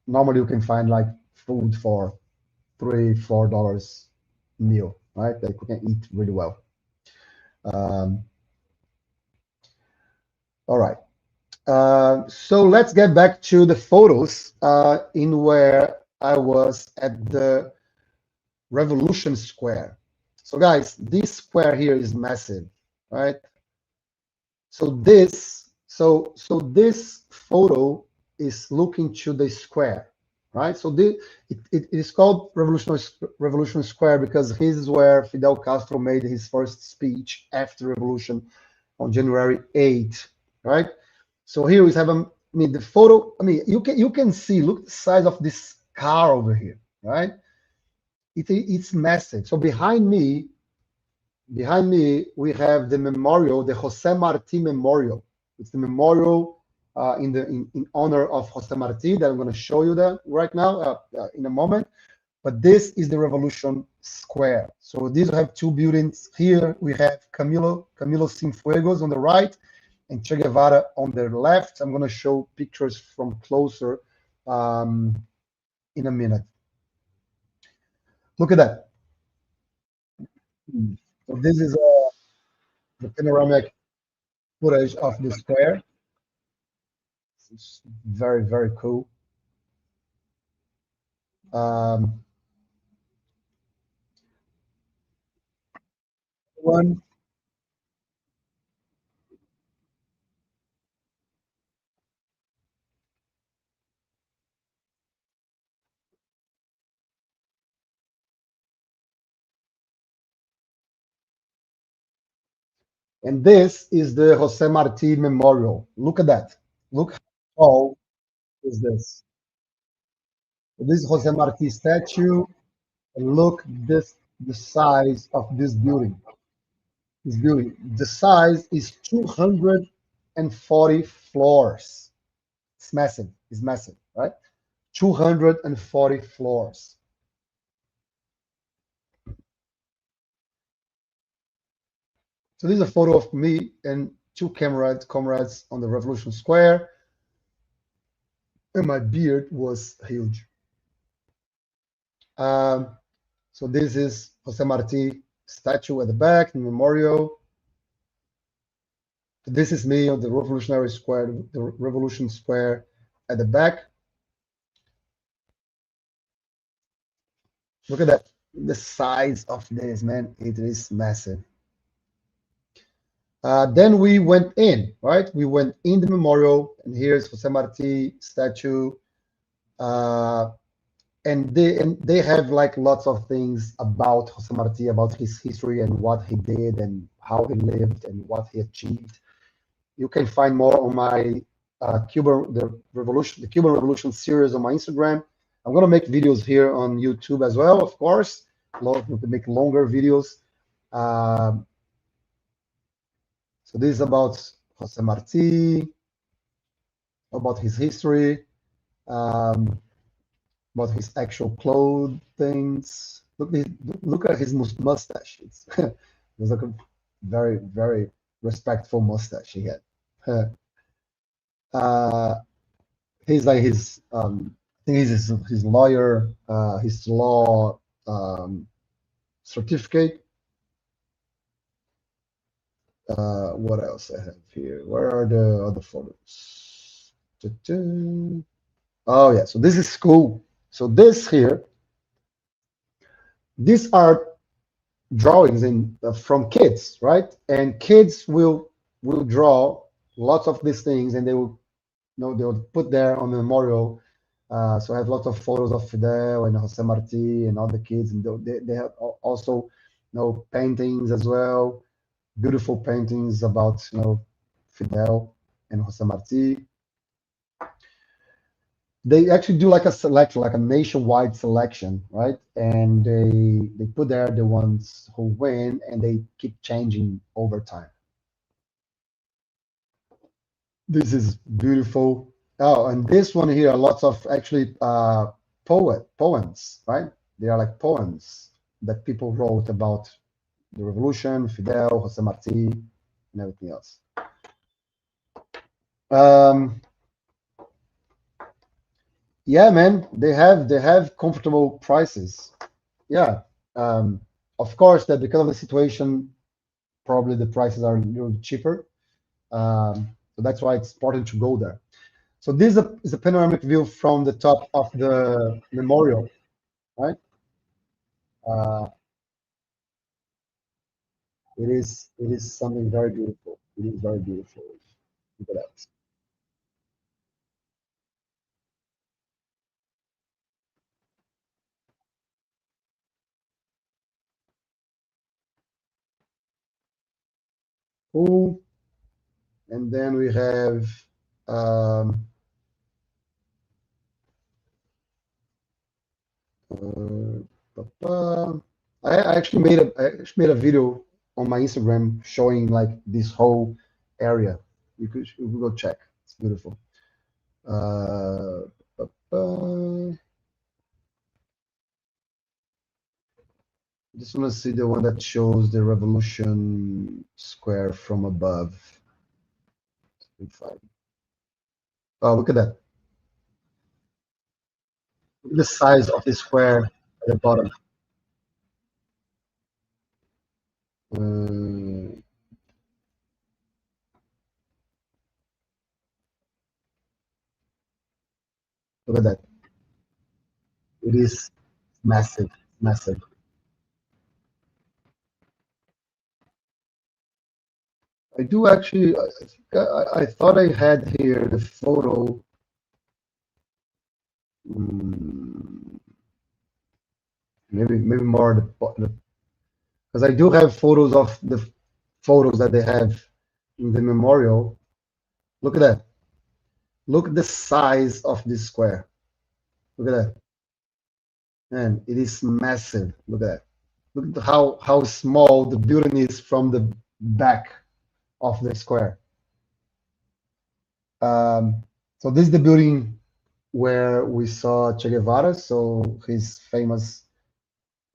normally you can find like food for $3, $4 meal, right? That you can eat really well. Um, all right. So let's get back to the photos in where I was at the Revolution Square. So guys, this square here is massive, right? So this photo is looking to the square, right? So it is called Revolution Square because this is where Fidel Castro made his first speech after revolution on January 8th, right? So here we have the photo. I mean, you can see, look at the size of this car over here, right? It's massive. So behind me, we have the memorial, the Jose Marti Memorial. It's the memorial in honor of Jose Marti that I'm going to show you that right now in a moment. But this is the Revolution Square. So these have two buildings. Here we have Camilo Cienfuegos on the right and Che Guevara on the left. I'm going to show pictures from closer in a minute. Look at that. So this is the panoramic footage of the square. It's very, very cool. Um, one, and this is the Jose Marti Memorial. Look at that. Look how tall is this. This is Jose Marti statue, and look the size of this building. This building. The size is 240 floors. It's massive. It's massive, right? 240 floors. So this is a photo of me and two comrades on the Revolution Square, and my beard was huge. So this is Jose Marti statue at the back, the memorial. This is me on the Revolutionary Square, the Revolution Square at the back. Look at that. The size of this, man. It is massive. Then we went in, right? We went in the memorial, and here's Jose Marti statue. Uh, and they have like lots of things about Jose Marti, about his history and what he did and how he lived and what he achieved. You can find more on my the Cuban Revolution series on my Instagram. I'm gonna make videos here on YouTube as well, of course. We can make longer videos. Um, so this is about Jose Marti, about his history, um, about his actual clothings. Look at his mustache. It was like a very, very respectful mustache he had. Uh, he's like I think he's his lawyer, his law certificate. What else I have here? Where are the other photos? Oh yeah, so this is school. So this here, these are drawings in from kids, right? And kids will draw lots of these things, and they will, they'll put there on the memorial. So I have lots of photos of Fidel and Jose Marti and all the kids, and they have also, paintings as well, beautiful paintings about, Fidel and Jose Marti. They actually do like a selection, like a nationwide selection, right? And they put there the ones who win, and they keep changing over time. This is beautiful. Oh, and this one here, lots of actually poems, right? They are like poems that people wrote about the revolution, Fidel, Jose Marti, and everything else. Um, yeah, man, they have comfortable prices. Yeah. Um, of course, that because of the situation, probably the prices are a little cheaper. So that's why it's important to go there. So this is a panoramic view from the top of the memorial, right? Uh, it is something very beautiful. It is very beautiful. Look at that. Cool. And then we have um, I actually made a video on my Instagram showing like this whole area. You could go check. It's beautiful. Uh, I just want to see the one that shows the Revolution Square from above. Oh, look at that. Look at the size of the square at the bottom. Uh, Look at that. It is massive, massive. I do actually. I thought I had here the photo. Mm, maybe more because I do have photos of the photos that they have in the memorial. Look at that. Look at the size of this square. Look at that. Man, it is massive. Look at that. Look at how small the building is from the back of the square. So this is the building where we saw Che Guevara. So his famous.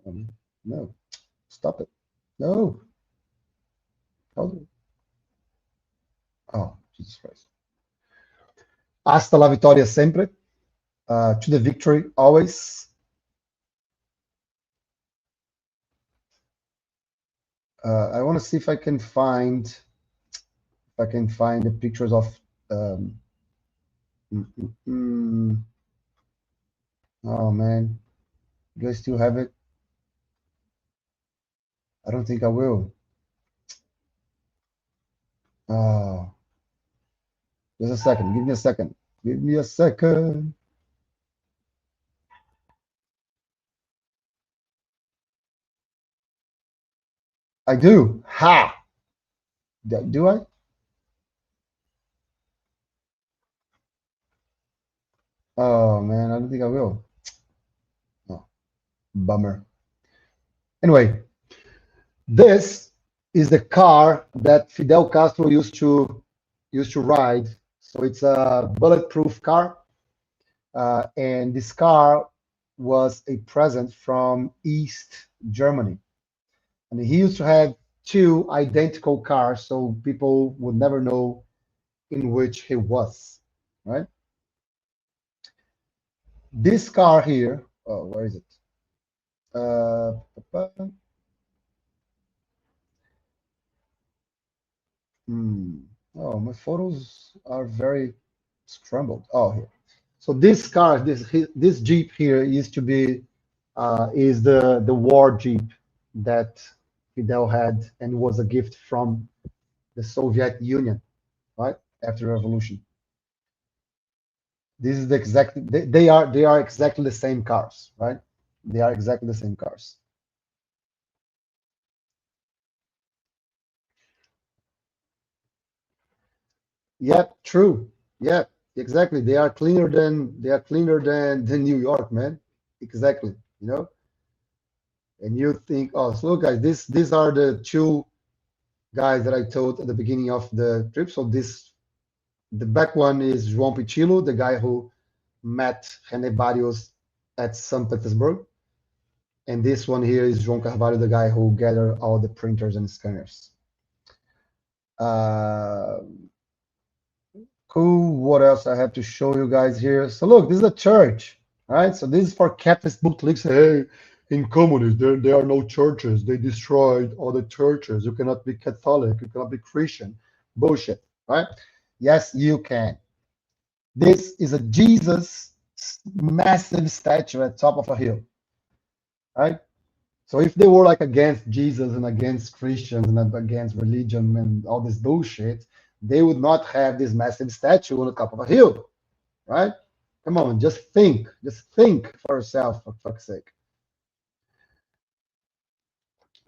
Um, no, stop it. No. Oh, Jesus Christ. Hasta la victoria sempre. To the victory always. I want to see if I can find the pictures of. Um, mm, mm, mm. Oh man, do I still have it? I don't think I will. Uh, just a second. Give me a second. Give me a second. I do. Ha! Do I? Oh man, I don't think I will. Oh, bummer. Anyway, this is the car that Fidel Castro used to ride. So it's a bulletproof car, and this car was a present from East Germany. And he used to have two identical cars, so people would never know in which he was, right? This car here, oh, where is it? Uh, hmm. Oh, my photos are very scrambled. Oh, here. So this car, this Jeep here used to be is the war Jeep that Fidel had and was a gift from the Soviet Union, right? After the revolution. This is the exact they are exactly the same cars, right? They are exactly the same cars. Yeah, true. Yeah, exactly. They are cleaner than New York, man. Exactly. You know, and you think, oh, so look, guys, these are the two guys that I told at the beginning of the trip. So the back one is João Pichilo, the guy who met René Barrios at St. Petersburg. And this one here is João Carvalho, the guy who gathered all the printers and scanners. Uh, cool. What else I have to show you guys here? So look, this is a church, right? So this is for Catholic bootlegs. Hey, in communists, there are no churches. They destroyed all the churches. You cannot be Catholic. You cannot be Christian. Bullshit, right? Yes, you can. This is a Jesus massive statue at top of a hill, right? So if they were like against Jesus and against Christians and against religion and all this bullshit, they would not have this massive statue on the top of a hill, right? Come on, just think for yourself, for fuck's sake.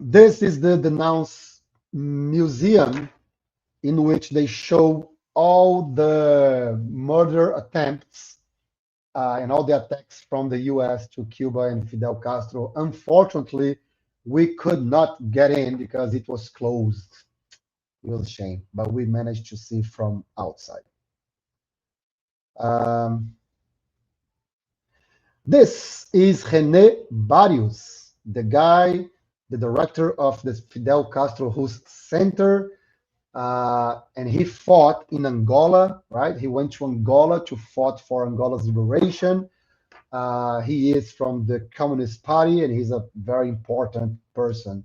This is the Denounce Museum in which they show all the murder attempts and all the attacks from the US to Cuba and Fidel Castro. Unfortunately, we could not get in because it was closed. It was a shame, but we managed to see from outside. Um, this is René Barrios, the guy, the director of the Fidel Castro Host Center, and he fought in Angola, right? He went to Angola to fight for Angola's liberation. He is from the Communist Party, and he's a very important person,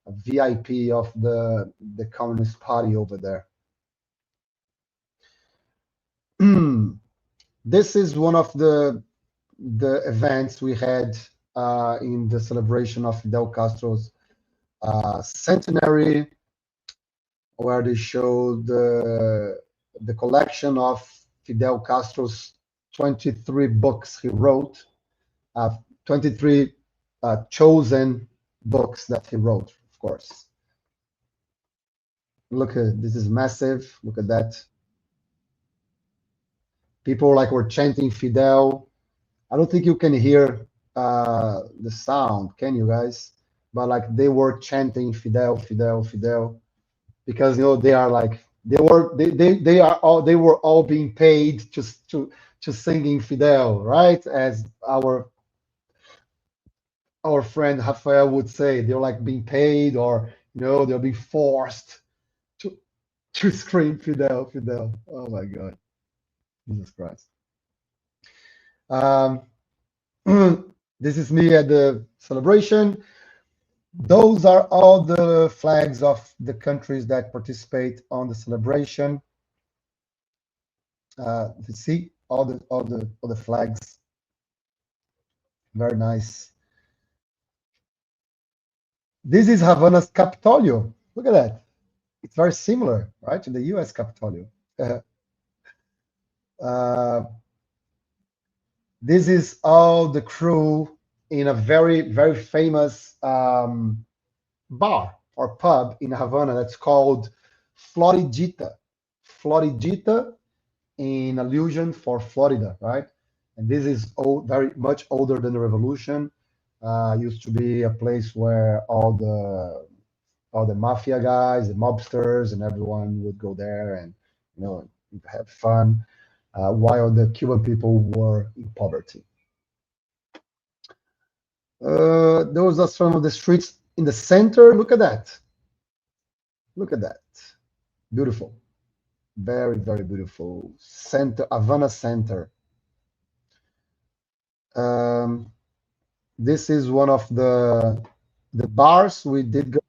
a VIP of the Communist Party over there. This is one of the events we had in the celebration of Fidel Castro's centenary, where they showed the collection of Fidel Castro's 23 books he wrote, 23 chosen books that he wrote, of course. Look at this is massive. Look at that. People like were chanting Fidel. I don't think you can hear the sound, can you guys? But like they were chanting Fidel, Fidel, Fidel, because they are like they were all being paid to singing Fidel, right? As our friend Rafael would say, they're like being paid, or they're being forced to scream Fidel, Fidel. Oh my God, Jesus Christ. Um, this is me at the celebration. Those are all the flags of the countries that participate on the celebration. You see all the flags. Very nice. This is Havana's Capitolio. Look at that. It's very similar, right, to the U.S. Capitolio. uh, this is all the crew in a very, very famous bar or pub in Havana that's called Floridita. Floridita in allusion for Florida, right? And this is old, very much older than the revolution. Used to be a place where all the mafia guys, the mobsters, and everyone would go there and have fun while the Cuban people were in poverty. Those are some of the streets in the center. Look at that. Look at that. Beautiful. Very, very beautiful. Center, Havana Center. This is one of the bars we did go.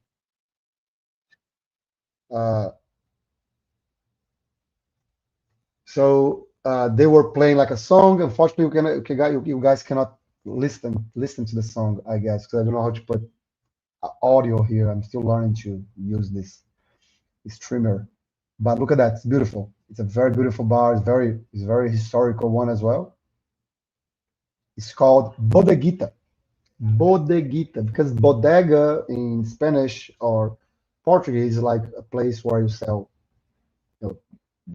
So they were playing like a song. Unfortunately, you guys cannot listen to the song, I guess, because I don't know how to put audio here. I'm still learning to use this streamer. But look at that, it's beautiful. It's a very beautiful bar. It's very historical one as well. It's called Bodeguita. Bodeguita, because bodega in Spanish or Portuguese is like a place where you sell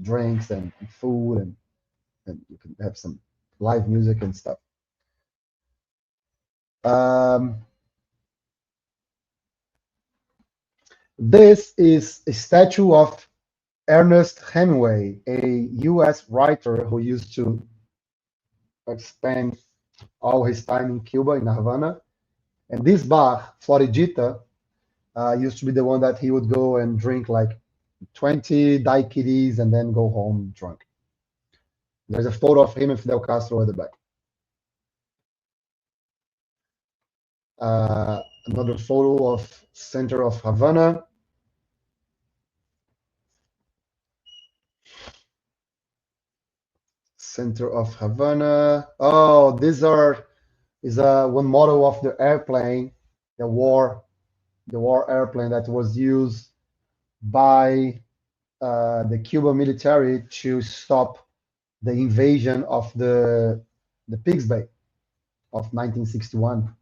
drinks and food, and you can have some live music and stuff. This is a statue of Ernest Hemingway, a U.S. writer who used to spend all his time in Cuba, in Havana. And this bar, Floridita, used to be the one that he would go and drink like 20 daiquiris and then go home drunk. There's a photo of him and Fidel Castro at the back. Another photo of center of Havana. Center of Havana. Oh, these is one model of the airplane, the war airplane that was used by the Cuban military to stop the invasion of the Pigs Bay of 1961.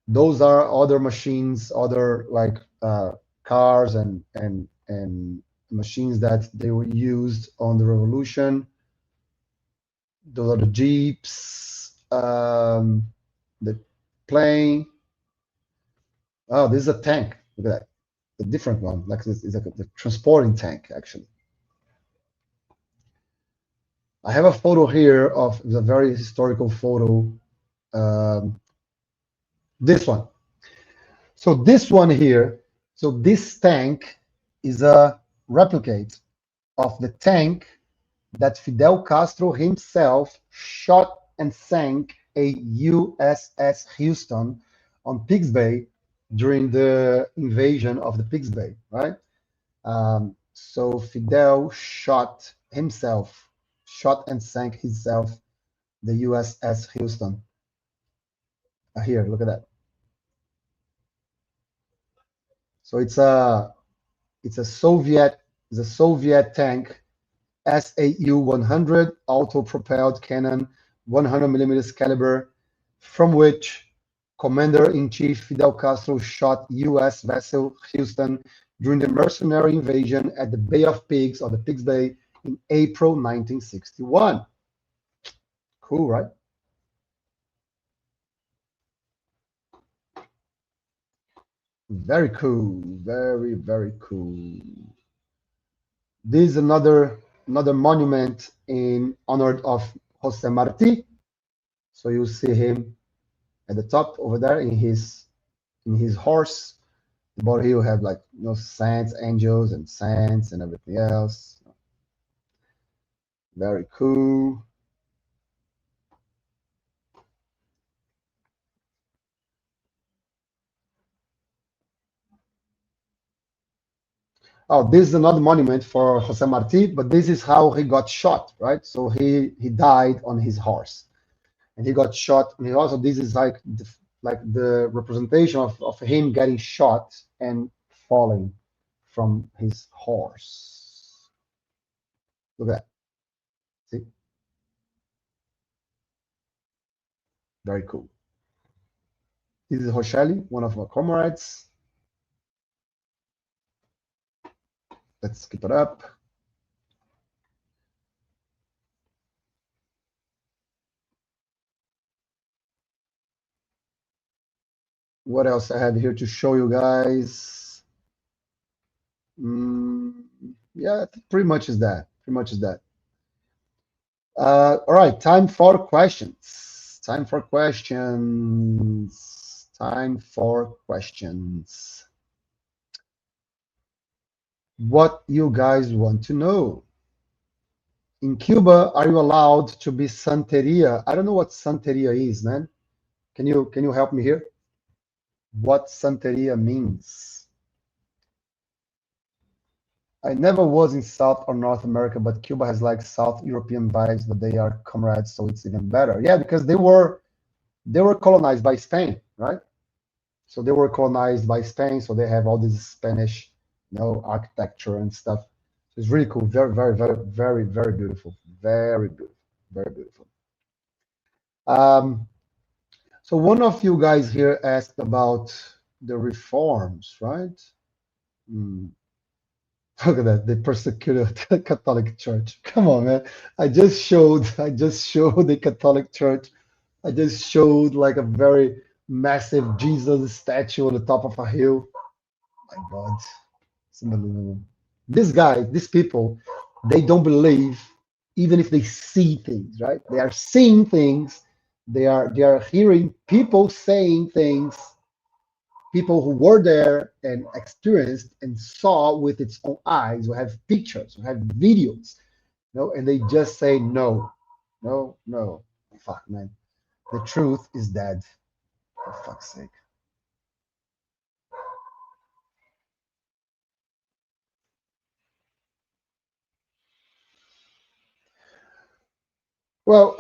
Those are other machines, other like cars and machines that they were used on the revolution. Those are the jeeps, the plane. Oh, this is a tank. Look at that, a different one. Like this is like the transporting tank, actually. I have a photo here of the very historical photo. This one. So this one here. So this tank is a replicate of the tank that Fidel Castro himself shot and sank a USS Houston on Pigs Bay during the invasion of the Pigs Bay, right? So Fidel shot and sank himself the USS Houston. Here, look at that. So it's a Soviet tank, SAU-100 auto-propelled cannon, 100 millimeters caliber, from which Commander-in-Chief Fidel Castro shot U.S. vessel Houston during the mercenary invasion at the Bay of Pigs, or the Pigs Bay, in April 1961. Cool, right? Very cool, very, very cool. This is another monument in honor of Jose Marti. So you see him at the top over there in his horse. But he will have like saints, angels, and saints and everything else. Very cool. Oh, this is another monument for Jose Marti, but this is how he got shot, right? So he died on his horse, and he got shot on his horse. So this is like like the representation of him getting shot and falling from his horse. Look at that. See? Very cool. This is Rochelle, one of our comrades. Let's keep it up. What else I have here to show you guys? Yeah, pretty much is that. Pretty much is that. All right, time for questions. Time for questions. Time for questions. What you guys want to know? In Cuba, are you allowed to be Santeria? I don't know what Santeria is, man. Can you help me here? What Santeria means? I never was in South or North America, but Cuba has like South European vibes, but they are comrades, so it's even better. Yeah, because they were colonized by Spain, right? So they were colonized by Spain, so they have all this Spanish, architecture and stuff. So it's really cool. Very, very, very, very, very beautiful. Very beautiful. Very beautiful. So one of you guys here asked about the reforms, right? Look at that. They persecuted the Catholic Church. Come on, man. I just showed the Catholic Church. I just showed like a very massive Jesus statue on the top of a hill. My God, it's unbelievable. These people, they don't believe even if they see things, right? They are seeing things. They are hearing people saying things, people who were there and experienced and saw with its own eyes, who have pictures, who have videos, and they just say no, no, no. Fuck, man. The truth is dead. For fuck's sake. Well,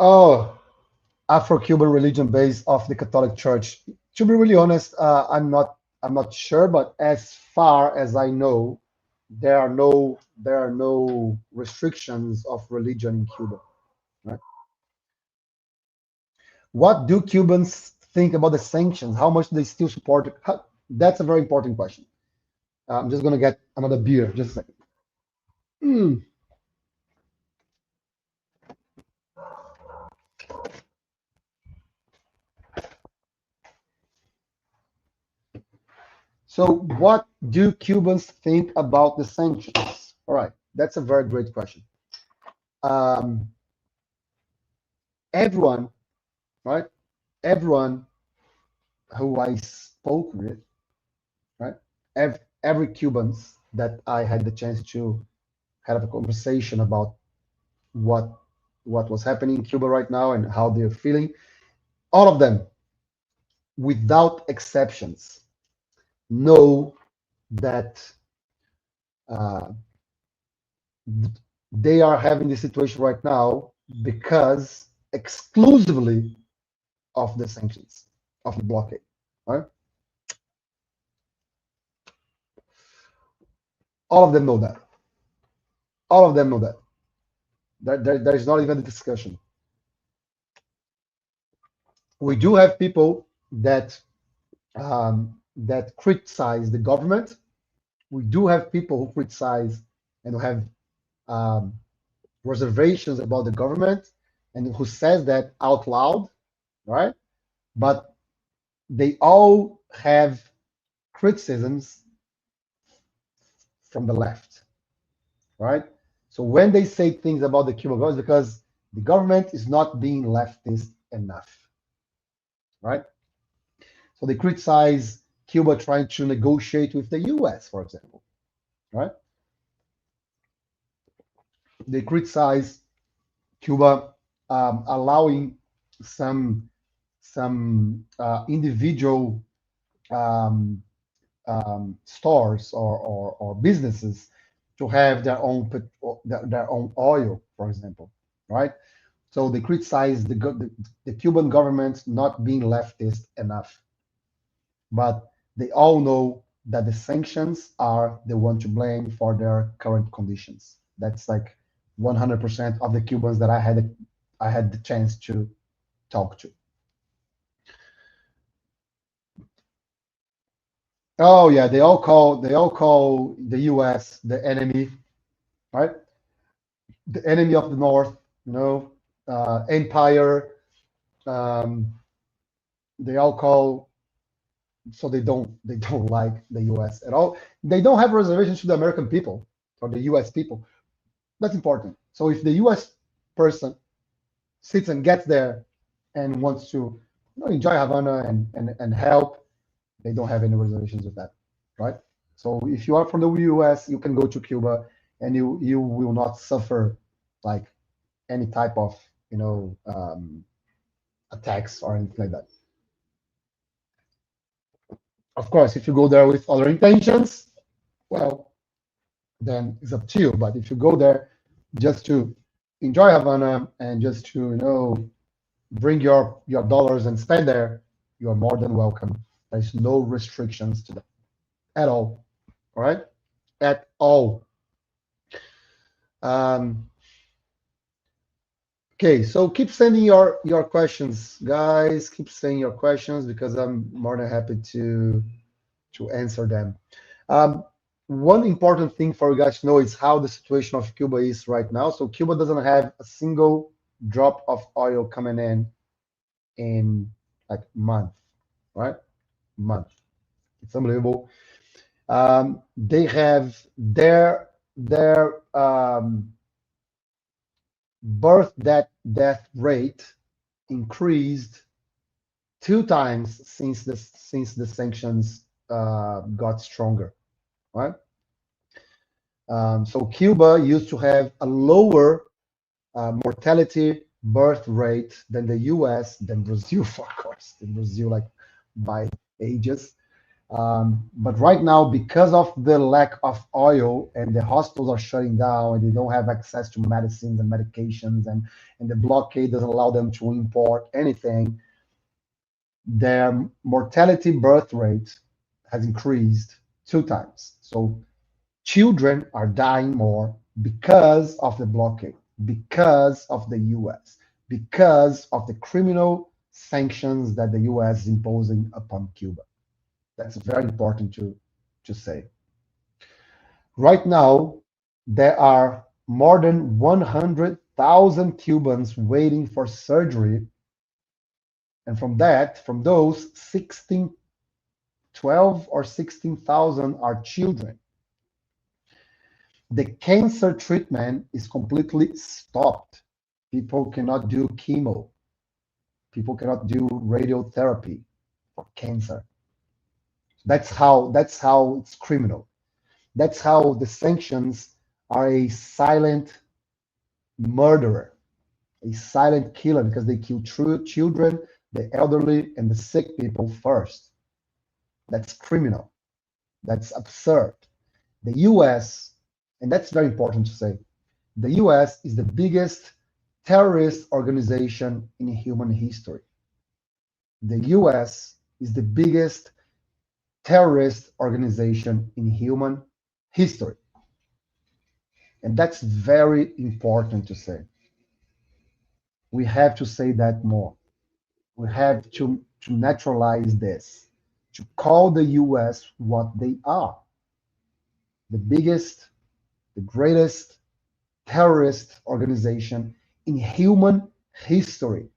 Afro-Cuban religion base of the Catholic Church. To be really honest, I'm not sure, but as far as I know, there are no restrictions of religion in Cuba. Right? What do Cubans think about the sanctions? How much do they still support it? That's a very important question. I'm just gonna get another beer. Just a second. Mm. So, what do Cubans think about the sanctions? All right, that's a very great question. Um, everyone, right? Everyone who I spoke with, right? Every Cubans that I had the chance to have a conversation about what what was happening in Cuba right now and how they're feeling, all of them, without exceptions, know that uh, they are having this situation right now because exclusively of the sanctions, of the blockade, right? All of them know that. All of them know that. There's not even a discussion. We do have people that criticize the government. We do have people who criticize and who have um, reservations about the government and who says that out loud, right? But they all have criticisms from the left, right? So when they say things about the Cuban government, because the government is not being leftist enough, right? So they criticize Cuba trying to negotiate with the US, for example, right? They criticize Cuba allowing some individual um, stores or businesses to have their own oil, for example, right? So they criticize the Cuban government not being leftist enough. but they all know that the sanctions are the one to blame for their current conditions. That's like 100% of the Cubans that I had the chance to talk to. Oh yeah, they all call the U.S. the enemy, right? The enemy of the North, you know, empire. Um, they all call, so they don't like the U.S. at all. They don't have reservations to the American people or the U.S. people. That's important. So if the U.S. person sits and gets there and wants to, enjoy Havana and help, they don't have any reservations with that, right? So if you are from the U.S., you can go to Cuba and you will not suffer like any type of attacks or anything like that. Of course, if you go there with other intentions, well, then it's up to you. But if you go there just to enjoy Havana and just to bring your dollars and spend there, you are more than welcome. There's no restrictions to that at all. All right, at all. Um, okay, so keep sending your questions, guys. Keep sending your questions because I'm more than happy to answer them. Um, One important thing for you guys to know is how the situation of Cuba is right now. So Cuba doesn't have a single drop of oil coming in like month, right? Month. It's unbelievable. They have their death rate increased 2 times since the sanctions got stronger, right? So Cuba used to have a lower mortality birth rate than the U.S., than Brazil, of course, than Brazil, like by ages. But right now, because of the lack of oil and the hospitals are shutting down and they don't have access to medicines and medications and the blockade doesn't allow them to import anything, their mortality birth rate has increased 2 times. So children are dying more because of the blockade, because of the US, because of the criminal sanctions that the US is imposing upon Cuba. That's very important to say. Right now, there are more than 100,000 Cubans waiting for surgery. And from those, 12 or 16,000 are children. The cancer treatment is completely stopped. People cannot do chemo. People cannot do radiotherapy for cancer. That's how it's criminal. That's how the sanctions are a silent murderer, a silent killer, because they kill true children, the elderly, and the sick people first. That's criminal. That's absurd. The US, and that's very important to say, the US is the biggest terrorist organization in human history. The US is the biggest terrorist organization in human history. And that's very important to say. We have to say that more. We have to naturalize this, to call the US what they are, the biggest, the greatest terrorist organization in human history.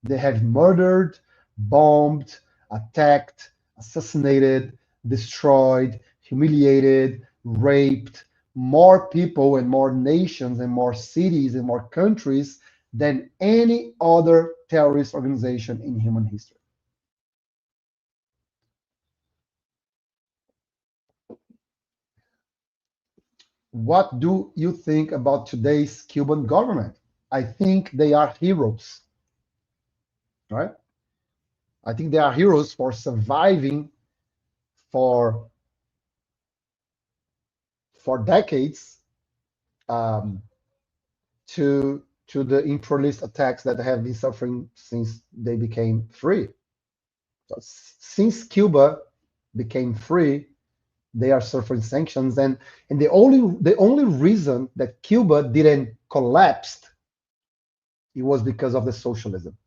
They have murdered, bombed, attacked, assassinated, destroyed, humiliated, raped more people and more nations and more cities and more countries than any other terrorist organization in human history. What do you think about today's Cuban government? I think they are heroes, right? I think they are heroes for surviving for decades um, to the imperialist attacks that have been suffering since they became free. So since Cuba became free, they are suffering sanctions, and the only reason that Cuba didn't collapse, it was because of the socialism.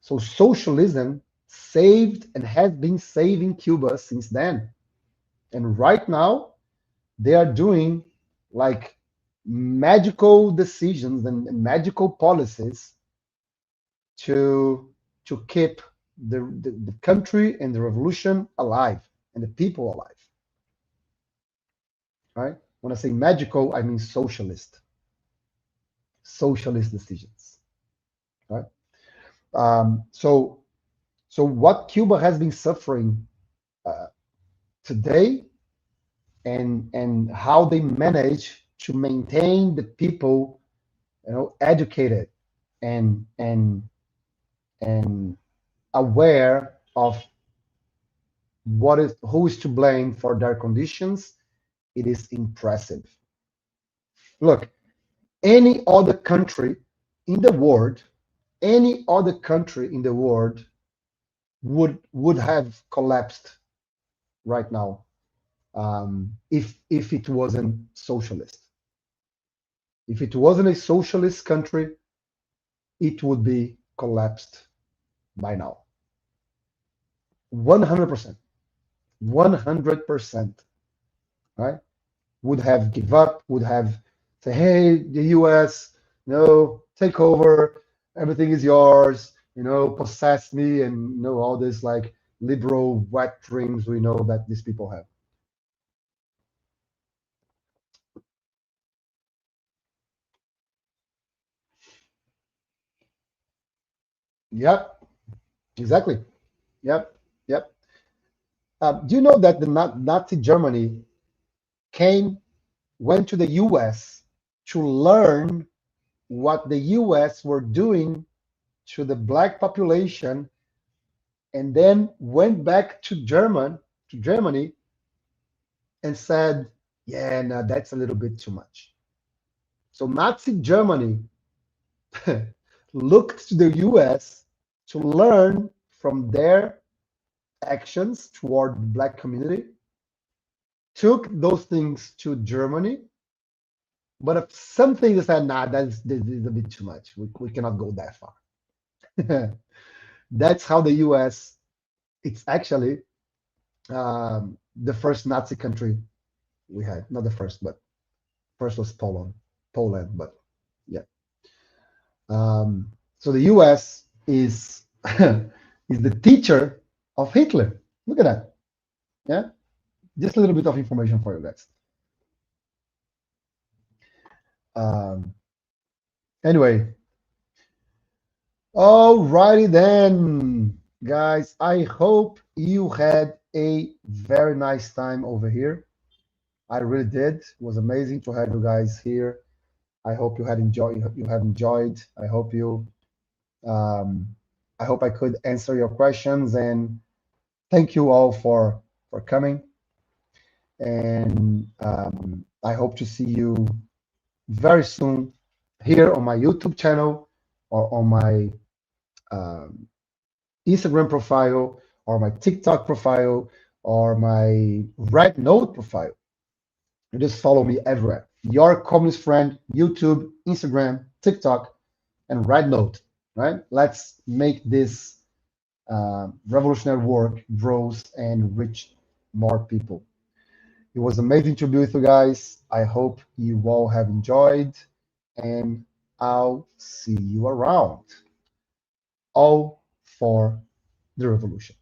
So socialism saved and has been saving Cuba since then. And right now, they are doing like magical decisions and magical policies to keep the country and the revolution alive and the people alive. Right? When I say magical, I mean socialist decisions. Right? So what Cuba has been suffering uh, today, and how they manage to maintain the people, educated and and aware of who is to blame for their conditions, it is impressive. Look, any other country in the world, would have collapsed right now, if it wasn't socialist. If it wasn't a socialist country, it would be collapsed by now. 100%. 100%. Right? Would have give up, would have say, hey, the US, take over, everything is yours, possess me, and all this like liberal wet dreams we know that these people have. Yep, exactly. Yep, yep. Do you know that the Nazi Germany went to the US to learn what the US were doing to the black population, and then went back to Germany, and said, yeah, no, that's a little bit too much. So Nazi Germany looked to the US to learn from their actions toward the black community, took those things to Germany, but if something they said, nah, this is a bit too much. We cannot go that far. That's how the US, it's actually the first Nazi country we had. Not the first, but first was Poland, but yeah. So the US is is the teacher of Hitler. Look at that. Yeah, just a little bit of information for you guys. Anyway, alrighty then, guys. I hope you had a very nice time over here. I really did. It was amazing to have you guys here. I hope you had enjoyed. You have enjoyed. Um, I hope I could answer your questions, and thank you all for coming. And I hope to see you very soon here on my YouTube channel, or on my Instagram profile, or my TikTok profile, or my Red Note profile. You just follow me everywhere. Your communist friend, YouTube, Instagram, TikTok, and Red Note. Right? Let's make this revolutionary work grows and reach more people. It was amazing to be with you guys. I hope you all have enjoyed, and I'll see you around. All for the revolution.